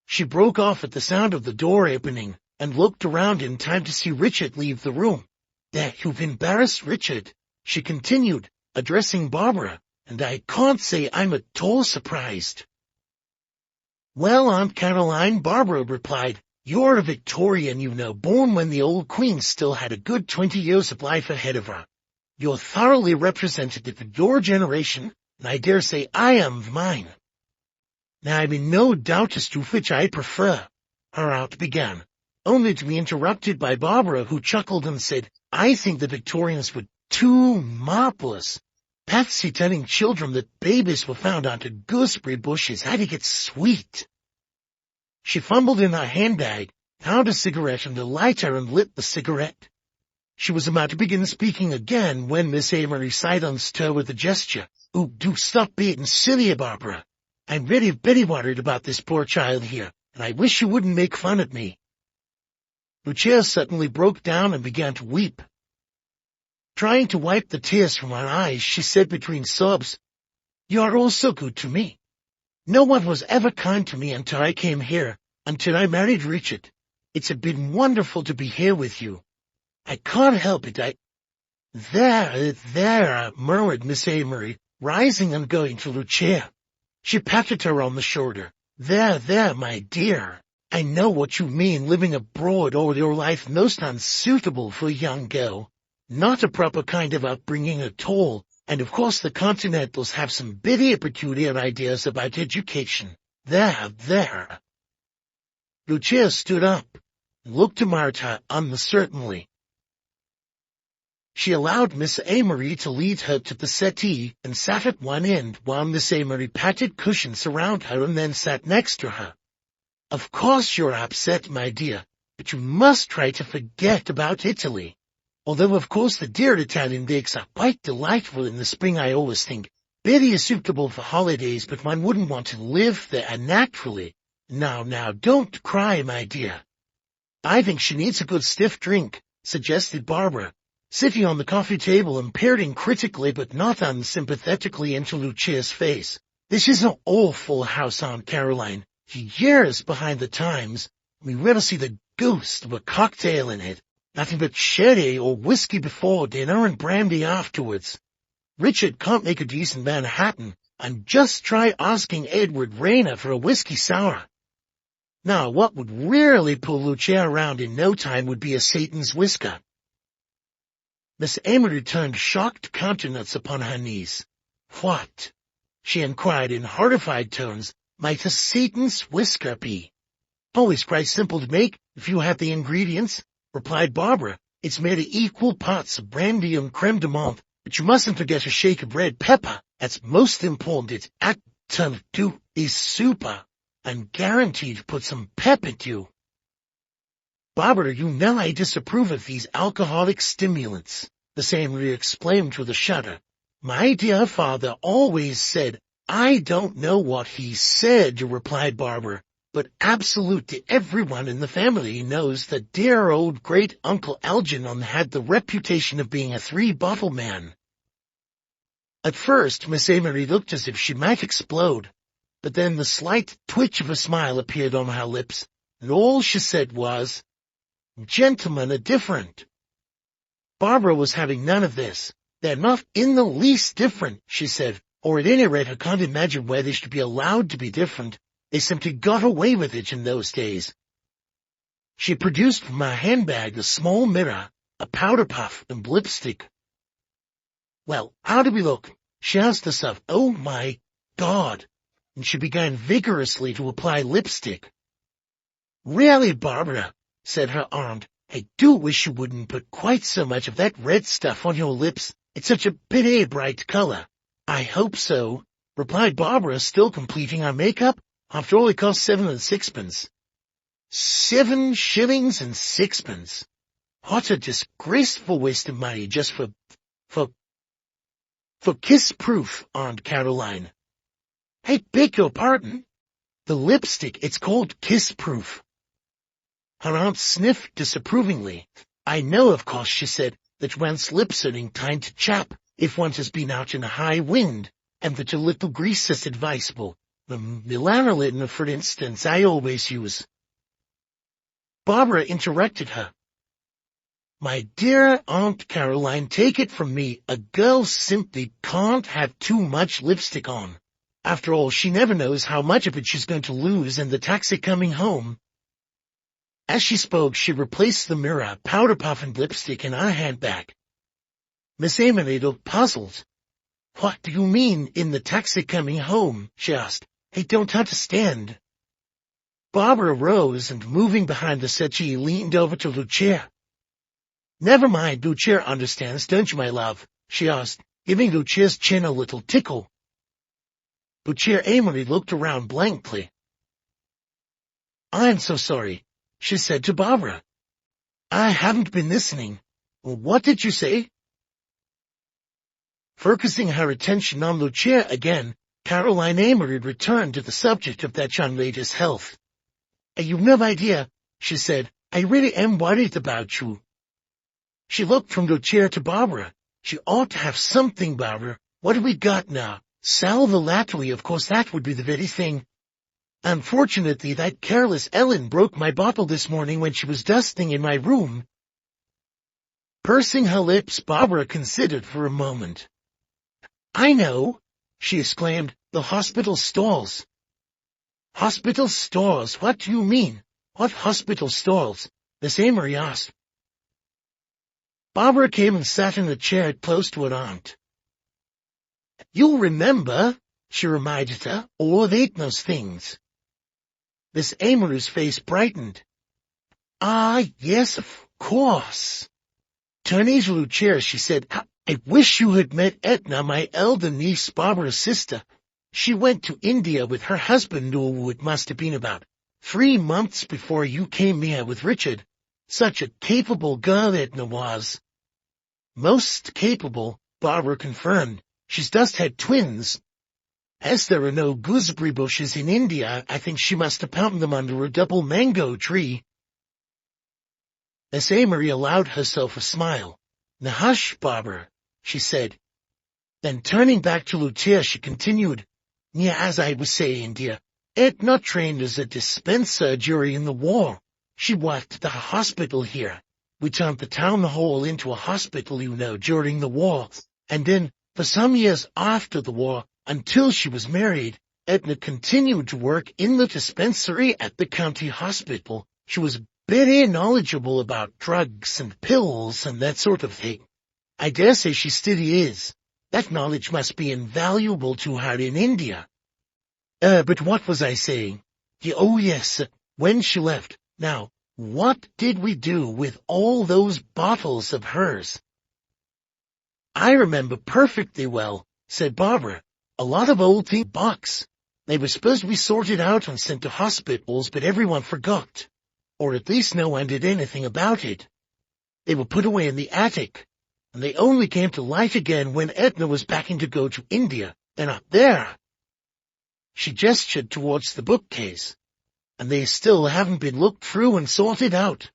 She broke off at the sound of the door opening, and looked around in time to see Richard leave the room. "There, you've embarrassed Richard," she continued, addressing Barbara, "and I can't say I'm at all surprised." "Well, Aunt Caroline," Barbara replied, "you're a Victorian, you know, born when the old Queen still had a good 20 years of life ahead of her. You're thoroughly representative of your generation, and I dare say I am of mine. Now I'm in no doubt as to which I prefer, her aunt began, only to be interrupted by Barbara, who chuckled and said, I think the Victorians were too marvellous. Patsy telling children that babies were found under gooseberry bushes had to get sweet. She fumbled in her handbag, found a cigarette and a lighter and lit the cigarette. She was about to begin speaking again when Miss Amory silenced her with a gesture. Oh, do stop being silly, Barbara. I'm very worried about this poor child here, and I wish you wouldn't make fun of me. Lucia suddenly broke down and began to weep. Trying to wipe the tears from her eyes, she said between sobs, You are all so good to me. No one was ever kind to me until I came here, until I married Richard. It's been wonderful to be here with you. I can't help it, There, murmured Miss Amory, rising and going to Lucia. She patted her on the shoulder. There, my dear. I know what you mean, living abroad all your life most unsuitable for a young girl. Not a proper kind of upbringing at all, and of course the Continentals have some very peculiar ideas about education. There. Lucia stood up and looked to Martha uncertainly. She allowed Miss Amory to lead her to the settee and sat at one end while Miss Amory patted cushions around her and then sat next to her. Of course you're upset, my dear, but you must try to forget about Italy. Although of course the dear Italian lakes are quite delightful in the spring, I always think. Very suitable for holidays, but one wouldn't want to live there naturally. Now, don't cry, my dear. I think she needs a good stiff drink, suggested Barbara, sitting on the coffee table and peering critically but not unsympathetically into Lucia's face. This is an awful house, Aunt Caroline. Years behind the times. We rarely see the ghost of a cocktail in it. Nothing but sherry or whiskey before dinner and brandy afterwards. Richard can't make a decent Manhattan, and just try asking Edward Rayner for a whiskey sour. Now, what would really pull Lucia around in no time would be a Satan's whisker. Miss Amory turned shocked countenance upon her knees. What? She inquired in horrified tones. Might a Satan's whisker be? Oh, it's quite simple to make, if you have the ingredients, replied Barbara. It's made of equal parts of brandy and creme de menthe, but you mustn't forget a shake of red pepper. That's most important. It's absolute is super, and guaranteed to put some pep into you. Barbara, you know I disapprove of these alcoholic stimulants, Miss Amory exclaimed with a shudder. My dear father always said, I don't know what he said, replied Barbara, but absolutely everyone in the family knows that dear old great-uncle Algernon had the reputation of being a three-bottle man. At first, Miss Amory looked as if she might explode, but then the slight twitch of a smile appeared on her lips, and all she said was, Gentlemen are different. Barbara was having none of this. They're not in the least different, she said, or at any rate I can't imagine why they should be allowed to be different. They simply got away with it in those days. She produced from her handbag a small mirror, a powder puff, and lipstick. Well, how do we look? She asked herself. Oh my God! And she began vigorously to apply lipstick. Really, Barbara, said her aunt, I do wish you wouldn't put quite so much of that red stuff on your lips. It's such a pretty bright color. I hope so, replied Barbara, still completing her makeup. After all, it cost 7 and 6pence. 7 shillings and 6pence. What a disgraceful waste of money just for kiss-proof, Aunt Caroline. I beg your pardon? The lipstick, it's called kiss-proof. Her aunt sniffed disapprovingly. I know, of course, she said, that one's lips are inclined to chap if one has been out in a high wind, and that a little grease is advisable. The Milanolin, for instance, I always use. Barbara interrupted her. My dear Aunt Caroline, take it from me, a girl simply can't have too much lipstick on. After all, she never knows how much of it she's going to lose in the taxi coming home. As she spoke, she replaced the mirror, powder puff, and lipstick in her handbag. Miss Amory looked puzzled. "What do you mean, in the taxi coming home?" she asked. "I don't understand." Barbara rose and, moving behind the settee, leaned over to Lucia. "Never mind, Lucia understands, don't you, my love?" she asked, giving Lucia's chin a little tickle. Lucia Amory looked around blankly. "I'm so sorry," she said to Barbara. "I haven't been listening. What did you say?" Focusing her attention on Lucia again, Caroline Amory returned to the subject of that young lady's health. "You've no idea," she said. "I really am worried about you." She looked from Lucia to Barbara. "She ought to have something, Barbara. What have we got now? Sal volatile, of course, that would be the very thing. Unfortunately, that careless Ellen broke my bottle this morning when she was dusting in my room." Pursing her lips, Barbara considered for a moment. "I know," she exclaimed. "The hospital stalls." "Hospital stalls? What do you mean? What hospital stalls?" Miss Amory asked. Barbara came and sat in a chair close to her aunt. "You'll remember," she reminded her, "all of Edna's things." Miss Amory's face brightened. "Ah, yes, of course." Turning to Lucia, she said, "I wish you had met Edna, my elder niece, Barbara's sister. She went to India with her husband, who it must have been about 3 months before you came here with Richard. Such a capable girl Edna was." "Most capable," Barbara confirmed. "She's just had twins. As there are no gooseberry bushes in India, I think she must have found them under a double mango tree." Miss Amory allowed herself a smile. "Now hush, Barbara," she said. Then turning back to Lucia, she continued, "Yeah, as I was saying, dear, Edna trained as a dispenser during the war. She worked at the hospital here. We turned the town hall into a hospital, you know, during the war. And then, for some years after the war, until she was married, Edna continued to work in the dispensary at the county hospital. She was very knowledgeable about drugs and pills and that sort of thing. I dare say she still is. That knowledge must be invaluable to her in India. But what was I saying? Oh, yes, when she left. Now, what did we do with all those bottles of hers?" "I remember perfectly well," said Barbara. "A lot of old things in the box. They were supposed to be sorted out and sent to hospitals, but everyone forgot. Or at least no one did anything about it. They were put away in the attic, and they only came to light again when Edna was packing to go to India. They're not there." She gestured towards the bookcase. "And they still haven't been looked through and sorted out."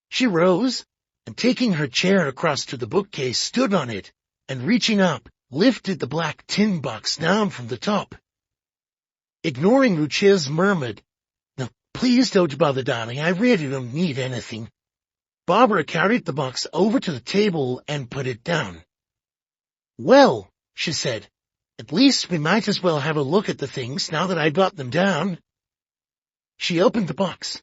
She rose, and taking her chair across to the bookcase, stood on it, and reaching up, lifted the black tin box down from the top. Ignoring Lucia's murmured, "No, please don't bother, darling, I really don't need anything," Barbara carried the box over to the table and put it down. "Well," she said, "at least we might as well have a look at the things now that I got them down." She opened the box.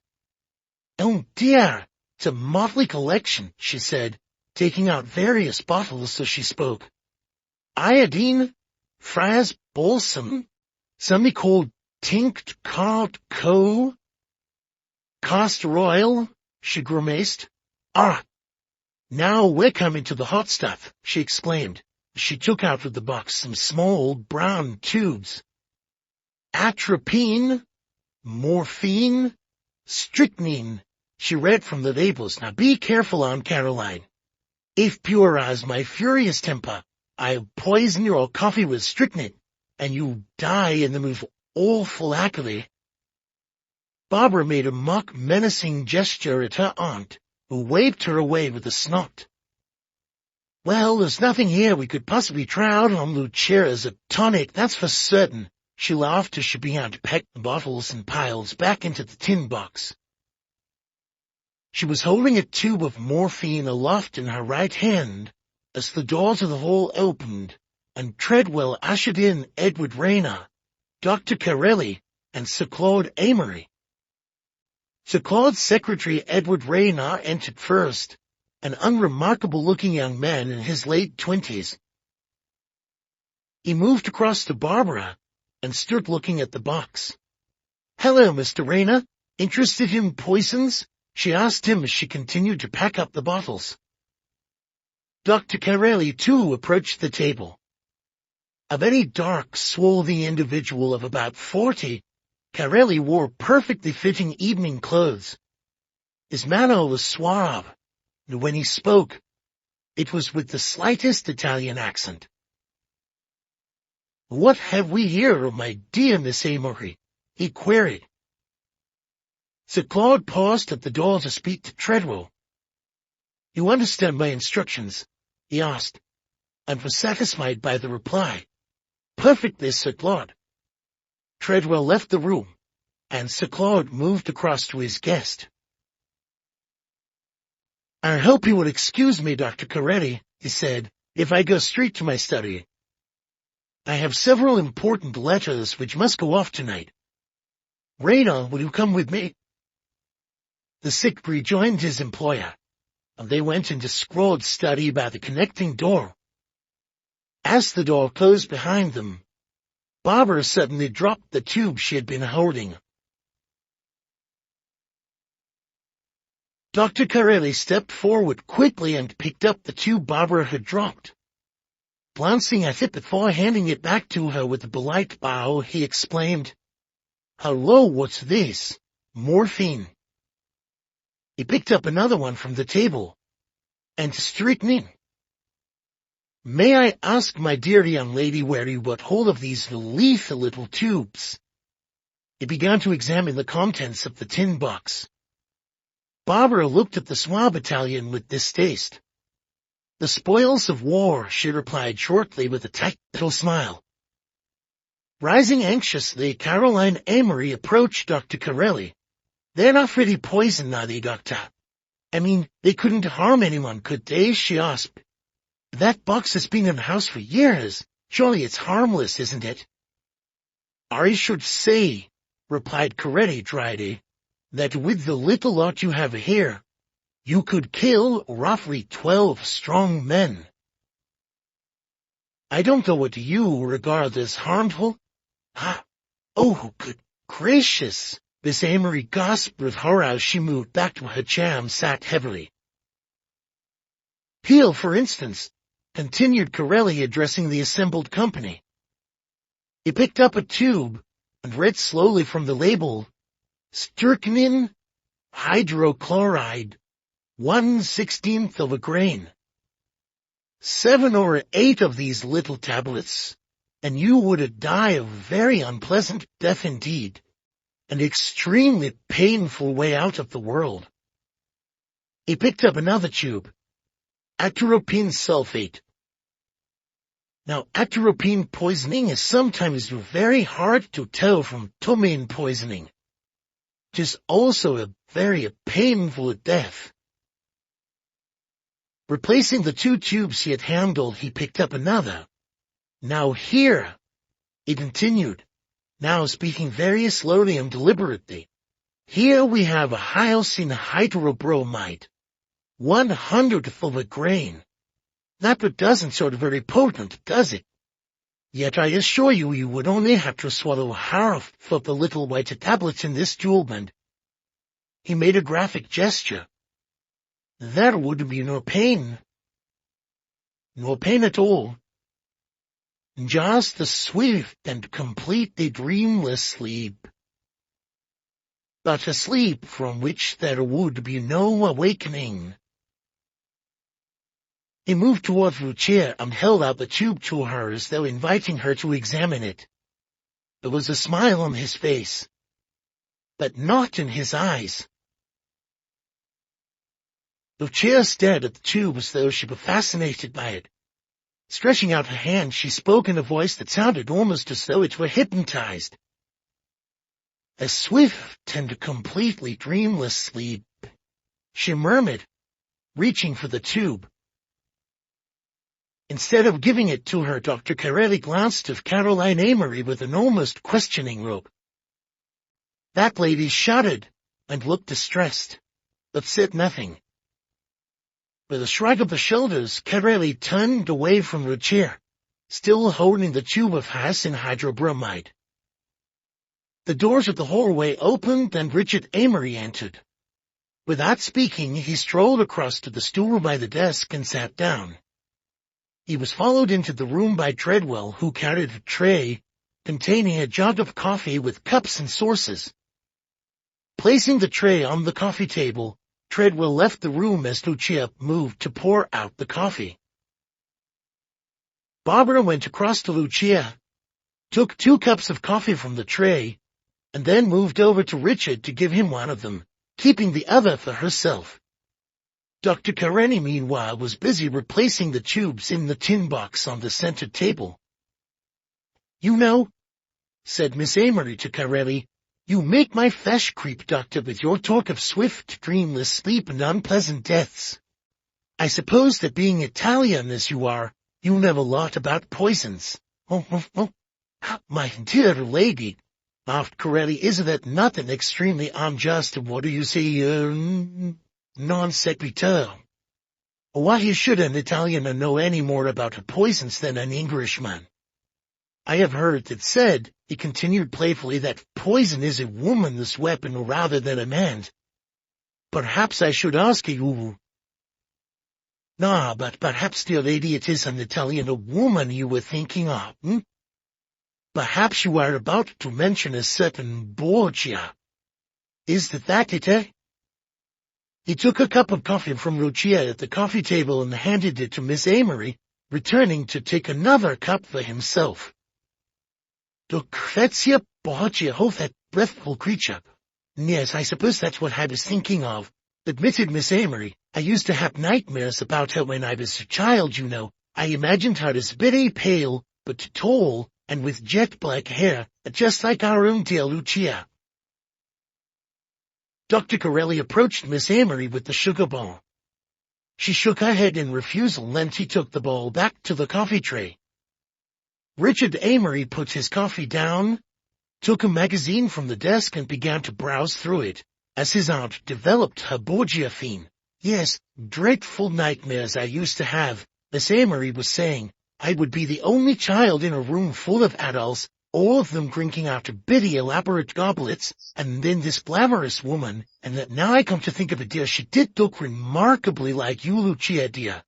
"Oh dear, it's a motley collection," she said, taking out various bottles as she spoke. "Iodine, Friar's balsam, something called Tinct Cart Co. Castor oil," she grimaced. "Ah, now we're coming to the hot stuff," she exclaimed. She took out of the box some small brown tubes. "Atropine, morphine, strychnine," she read from the labels. "Now be careful, Aunt Caroline. If pure as my furious temper, I'll poison your coffee with strychnine, and you die in the most awful agony." Barbara made a mock menacing gesture at her aunt, who waved her away with a snort. "Well, there's nothing here we could possibly try out on Lucia as a tonic, that's for certain," she laughed as she began to pack the bottles and piles back into the tin box. She was holding a tube of morphine aloft in her right hand as the door to the hall opened, and Treadwell ushered in Edward Rayner, Dr. Carelli, and Sir Claud Amory. Sir Claud's secretary, Edward Rayner, entered first, an unremarkable-looking young man in his late 20s. He moved across to Barbara and stood looking at the box. "Hello, Mr. Rayner. Interested in poisons?" she asked him as she continued to pack up the bottles. Dr. Carelli, too, approached the table. A very dark, swarthy individual of about 40, Carelli wore perfectly fitting evening clothes. His manner was suave, and when he spoke, it was with the slightest Italian accent. "What have we here, my dear Miss Amory?" he queried. Sir Claud paused at the door to speak to Treadwell. "You understand my instructions?" he asked, and was satisfied by the reply. "Perfectly, Sir Claud." Treadwell left the room, and Sir Claud moved across to his guest. "I hope you will excuse me, Dr. Carelli," he said, "if I go straight to my study. I have several important letters which must go off tonight. Rayner, will you come with me?" The sick rejoined his employer, and they went into Claud's study by the connecting door. As the door closed behind them, Barbara suddenly dropped the tube she had been holding. Dr. Carelli stepped forward quickly and picked up the tube Barbara had dropped. Glancing at it before handing it back to her with a polite bow, he exclaimed, "Hello, what's this? Morphine." He picked up another one from the table, and strychnine. "May I ask, my dear young lady, where you got hold of these lethal little tubes?" He began to examine the contents of the tin box. Barbara looked at the suave Italian with distaste. "The spoils of war," she replied shortly with a tight little smile. Rising anxiously, Caroline Amory approached Dr. Carelli. "They're not really poison, are they, Doctor? I mean, they couldn't harm anyone, could they?" she asked. "That box has been in the house for years. Surely it's harmless, isn't it?" "I should say," replied Carelli dryly, "that with the little lot you have here, you could kill roughly 12 strong men." "I don't know what you regard as harmful." "Oh, good gracious!" Miss Amory gasped with horror as she moved back to her chair and sat heavily. "Peel, for instance," continued Carelli, addressing the assembled company. He picked up a tube and read slowly from the label, "Strychnine hydrochloride, 1/16 of a grain. 7 or 8 of these little tablets, and you would die a very unpleasant death indeed, an extremely painful way out of the world." He picked up another tube, atropine sulfate. Now, atropine poisoning is sometimes very hard to tell from ptomaine poisoning. It is also a very painful death. Replacing the 2 tubes he had handled, he picked up another. "Now here," he continued, now speaking very slowly and deliberately, "here we have a hyoscine hydrobromide, 1/100th of a grain. That doesn't sound very potent, does it? Yet I assure you, you would only have to swallow half of the little white tablets in this tube, and—" he made a graphic gesture. "There would be no pain. No pain at all. Just a swift and completely dreamless sleep. But a sleep from which there would be no awakening." He moved toward the chair and held out the tube to her as though inviting her to examine it. There was a smile on his face, but not in his eyes. Lucia stared at the tube as though she were fascinated by it. Stretching out her hand, she spoke in a voice that sounded almost as though it were hypnotized. "A swift and completely dreamless sleep," she murmured, reaching for the tube. Instead of giving it to her, Dr. Carelli glanced at Caroline Amory with an almost questioning look. That lady shuddered and looked distressed, but said nothing. With a shrug of the shoulders, Corelli turned away from the chair, still holding the tube of Hassan hydrobromide. The doors of the hallway opened and Richard Amory entered. Without speaking, he strolled across to the stool by the desk and sat down. He was followed into the room by Treadwell, who carried a tray containing a jug of coffee with cups and saucers. Placing the tray on the coffee table, Treadwell left the room as Lucia moved to pour out the coffee. Barbara went across to Lucia, took 2 cups of coffee from the tray, and then moved over to Richard to give him one of them, keeping the other for herself. Dr. Corelli, meanwhile, was busy replacing the tubes in the tin box on the center table. "You know," said Miss Amory to Corelli, "you make my flesh creep, Doctor, with your talk of swift, dreamless sleep and unpleasant deaths. I suppose that being Italian as you are, you know a lot about poisons." Oh, my dear lady," laughed Corelli, "isn't that nothing extremely unjust? What do you say, non sequitur? Why should an Italian know any more about poisons than an Englishman? I have heard it said," he continued playfully, "that poison is a woman's weapon rather than a man's. Perhaps I should ask you—" "No, but perhaps, dear lady, it is an Italian woman you were thinking of, Perhaps you are about to mention a certain Borgia. Is that it, eh?" He took a cup of coffee from Lucia at the coffee table and handed it to Miss Amory, returning to take another cup for himself. "Lucrezia Borgia, oh, that breathful creature. Yes, I suppose that's what I was thinking of," admitted Miss Amory. "I used to have nightmares about her when I was a child, you know. I imagined her as very pale, but tall, and with jet-black hair, just like our own dear Lucia." Dr. Corelli approached Miss Amory with the sugar bowl. She shook her head in refusal, and he took the bowl back to the coffee tray. Richard Amory put his coffee down, took a magazine from the desk and began to browse through it, as his aunt developed her Borgia theme. "Yes, dreadful nightmares I used to have," Miss Amory was saying. "I would be the only child in a room full of adults, all of them drinking out of bitty elaborate goblets, and then this glamorous woman, and that now I come to think of it, dear, she did look remarkably like you, Lucia, dear,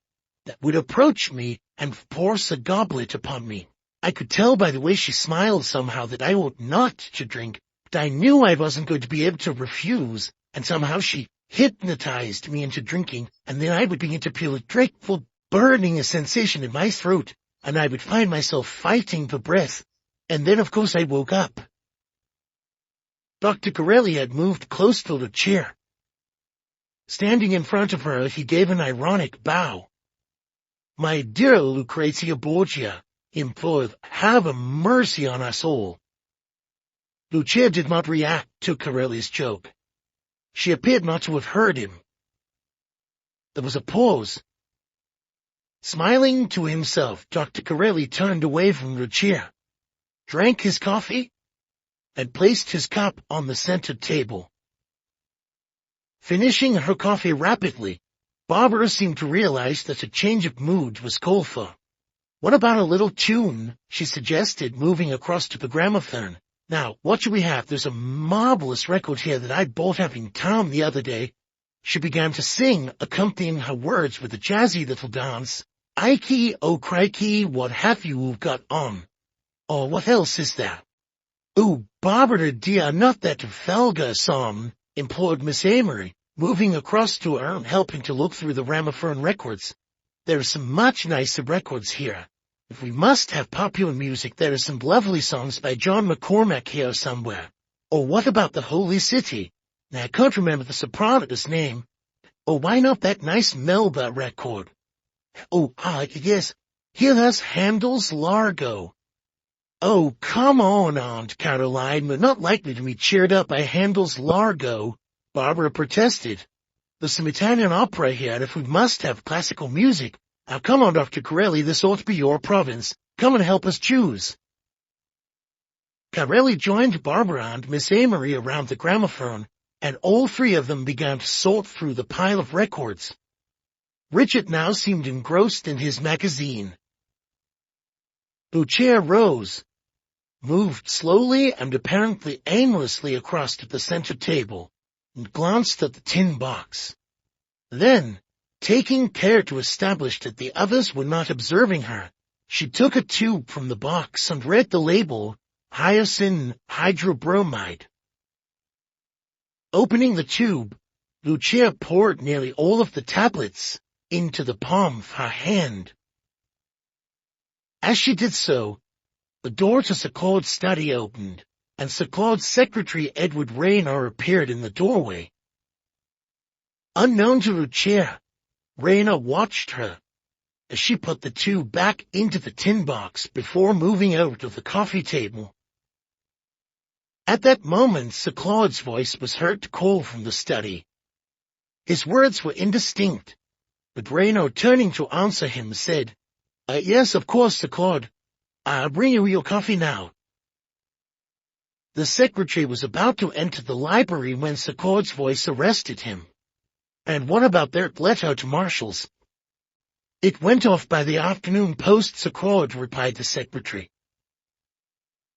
that would approach me and force a goblet upon me. I could tell by the way she smiled somehow that I ought not to drink, but I knew I wasn't going to be able to refuse, and somehow she hypnotized me into drinking, and then I would begin to feel a dreadful burning sensation in my throat, and I would find myself fighting for breath, and then of course I woke up." Dr. Corelli had moved close to the chair. Standing in front of her, he gave an ironic bow. "My dear Lucrezia Borgia," he implored, "have a mercy on us all." Lucia did not react to Corelli's joke. She appeared not to have heard him. There was a pause. Smiling to himself, Dr. Corelli turned away from Lucia, drank his coffee, and placed his cup on the center table. Finishing her coffee rapidly, Barbara seemed to realize that a change of mood was called for. "What about a little tune?" she suggested, moving across to the gramophone. "Now, what should we have? There's a marvelous record here that I bought up in town the other day." She began to sing, accompanying her words with a jazzy little dance. "Ikey, oh crikey, what have you got on?" "Oh, what else is there?" "Oh, Barbara dear, not that vulgar song," implored Miss Amory, moving across to her and helping to look through the gramophone records. "There are some much nicer records here. If we must have popular music, there are some lovely songs by John McCormack here somewhere. Or what about the Holy City? Now, I can't remember the soprano's name. Or why not that nice Melba record? Oh, yes, here there's Handel's Largo." "Oh, come on, Aunt Caroline, we're not likely to be cheered up by Handel's Largo," Barbara protested. "There's some Italian opera here, and if we must have classical music, now come on, Dr. Corelli, this ought to be your province. Come and help us choose." Corelli joined Barbara and Miss Amory around the gramophone, and all three of them began to sort through the pile of records. Richard now seemed engrossed in his magazine. Lucia rose, moved slowly and apparently aimlessly across to the center table, and glanced at the tin box. Then, taking care to establish that the others were not observing her, she took a tube from the box and read the label, Hyoscine hydrobromide. Opening the tube, Lucia poured nearly all of the tablets into the palm of her hand. As she did so, the door to Sir Claud's study opened, and Sir Claud's secretary Edward Rayner appeared in the doorway. Unknown to Lucia, Rayner watched her as she put the tube back into the tin box before moving over to the coffee table. At that moment, Sir Claud's voice was heard to call from the study. His words were indistinct, but Rayner, turning to answer him, said, Yes, of course, Sir Claud. I'll bring you your coffee now." The secretary was about to enter the library when Sir Claud's voice arrested him. "And what about their letter to Marshall's?" "It went off by the afternoon post, Sir Claud," replied the secretary.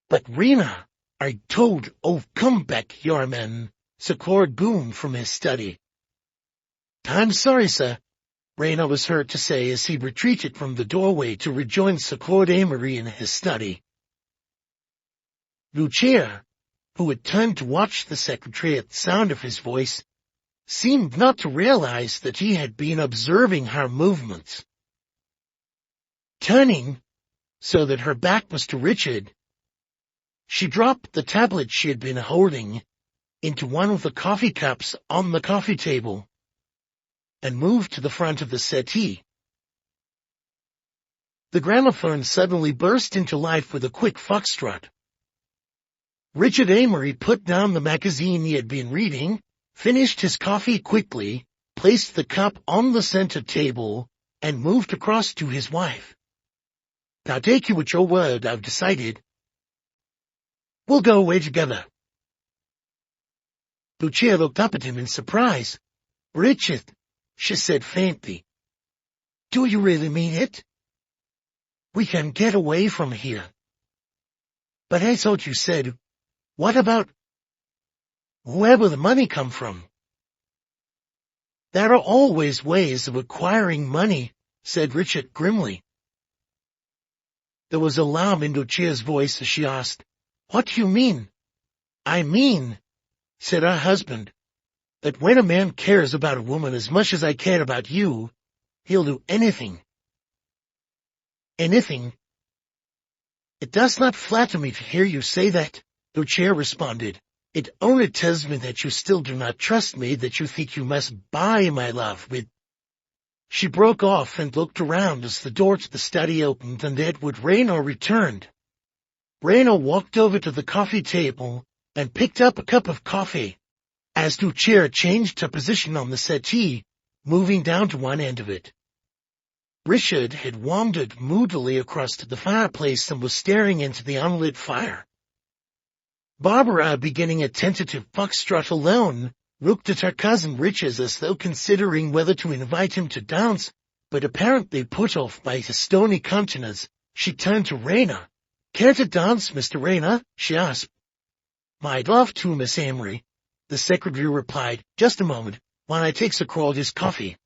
"But Rena, I told, oh, come back, your man," Sir Claud boomed from his study. "I'm sorry, sir," Rena was heard to say as he retreated from the doorway to rejoin Sir Claud Amory in his study. Lucia, who had turned to watch the secretary at the sound of his voice, seemed not to realize that he had been observing her movements. Turning, so that her back was to Richard, she dropped the tablet she had been holding into one of the coffee cups on the coffee table and moved to the front of the settee. The gramophone suddenly burst into life with a quick foxtrot. Richard Amory put down the magazine he had been reading, finished his coffee quickly, placed the cup on the center table, and moved across to his wife. "I'll take you at your word, I've decided. We'll go away together." Lucia looked up at him in surprise. "Richard," she said faintly, "do you really mean it? We can get away from here." "But I thought you said, what about... where will the money come from?" "There are always ways of acquiring money," said Richard grimly. There was alarm in Lucia's voice as she asked, "What do you mean?" "I mean," said her husband, "that when a man cares about a woman as much as I care about you, he'll do anything." "Anything?" "It does not flatter me to hear you say that," Lucia responded. "It only tells me that you still do not trust me, that you think you must buy my love with—" She broke off and looked around as the door to the study opened and Edward Rayner returned. Rayner walked over to the coffee table and picked up a cup of coffee, as Lucia changed her position on the settee, moving down to one end of it. Richard had wandered moodily across to the fireplace and was staring into the unlit fire. Barbara, beginning a tentative foxtrot alone, looked at her cousin Richard as though considering whether to invite him to dance, but apparently put off by his stony countenance, she turned to Rayner. "Care to dance, Mr. Rayner?" she asked. "I'd love to, Miss Amory," the secretary replied. "Just a moment, while I take Sir Claud his coffee."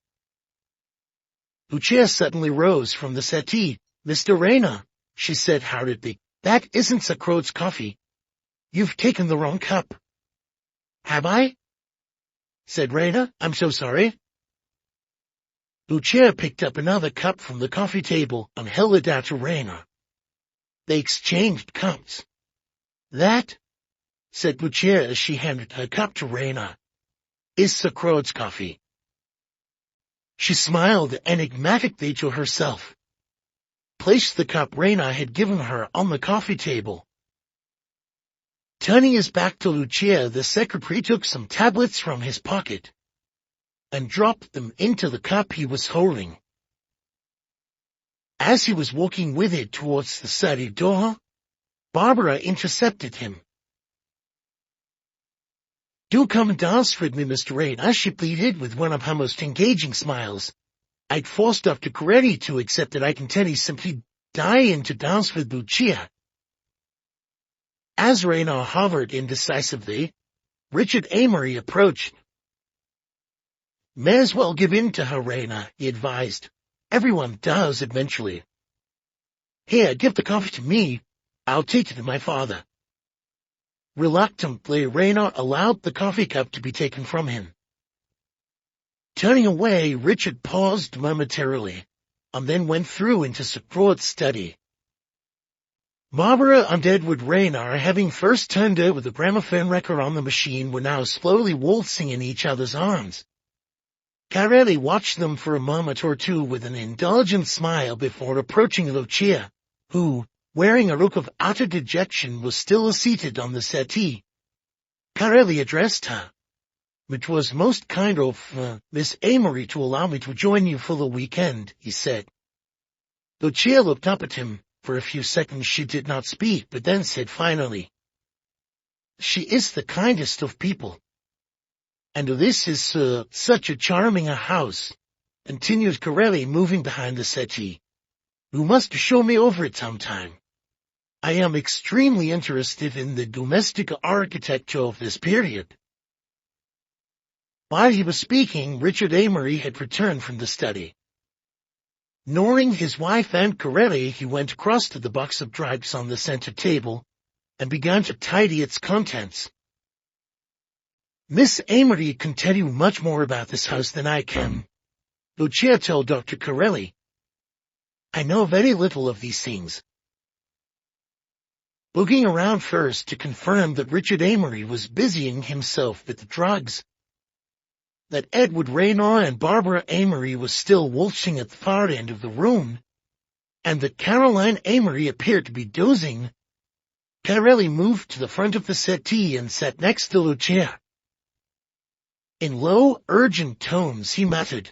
Lucia suddenly rose from the settee. "Mr. Rayner," she said hurriedly, "that isn't Sir Claud's coffee. You've taken the wrong cup." "Have I?" said Rayner. "I'm so sorry." Lucia picked up another cup from the coffee table and held it out to Rayner. They exchanged cups. "That," said Lucia as she handed her cup to Rayner, "is Sir Claud's coffee." She smiled enigmatically to herself, placed the cup Rayner had given her on the coffee table. Turning his back to Lucia, the secretary took some tablets from his pocket and dropped them into the cup he was holding. As he was walking with it towards the study door, Barbara intercepted him. "Do come and dance with me, Mr. Rayner," she pleaded with one of her most engaging smiles. I'd forced Dr. Coretti to accept that I intended simply dying to dance with Lucia. As Raynor hovered indecisively, Richard Amory approached. May as well give in to her, Raynor, he advised. Everyone does eventually. Here, give the coffee to me. I'll take it to my father. Reluctantly, Raynor allowed the coffee cup to be taken from him. Turning away, Richard paused momentarily, and then went through into Sir Claud's study. Barbara and Edward Raynor, having first turned over the gramophone record on the machine, were now slowly waltzing in each other's arms. Corelli watched them for a moment or two with an indulgent smile before approaching Lucia, who, wearing a look of utter dejection, was still seated on the settee. Corelli addressed her. It was most kind of Miss Amory to allow me to join you for the weekend, he said. Lucia looked up at him. For a few seconds she did not speak, but then said finally, She is the kindest of people. And this is such a charming a house, continued Corelli, moving behind the settee. You must show me over it sometime. I am extremely interested in the domestic architecture of this period. While he was speaking, Richard Amory had returned from the study. Ignoring his wife and Corelli, he went across to the box of drugs on the center table and began to tidy its contents. Miss Amory can tell you much more about this house than I can, Lucia told Dr. Corelli. I know very little of these things. Looking around first to confirm that Richard Amory was busying himself with the drugs, that Edward Raynor and Barbara Amory was still waltzing at the far end of the room, and that Caroline Amory appeared to be dozing, Corelli moved to the front of the settee and sat next to Lucia. In low, urgent tones he muttered,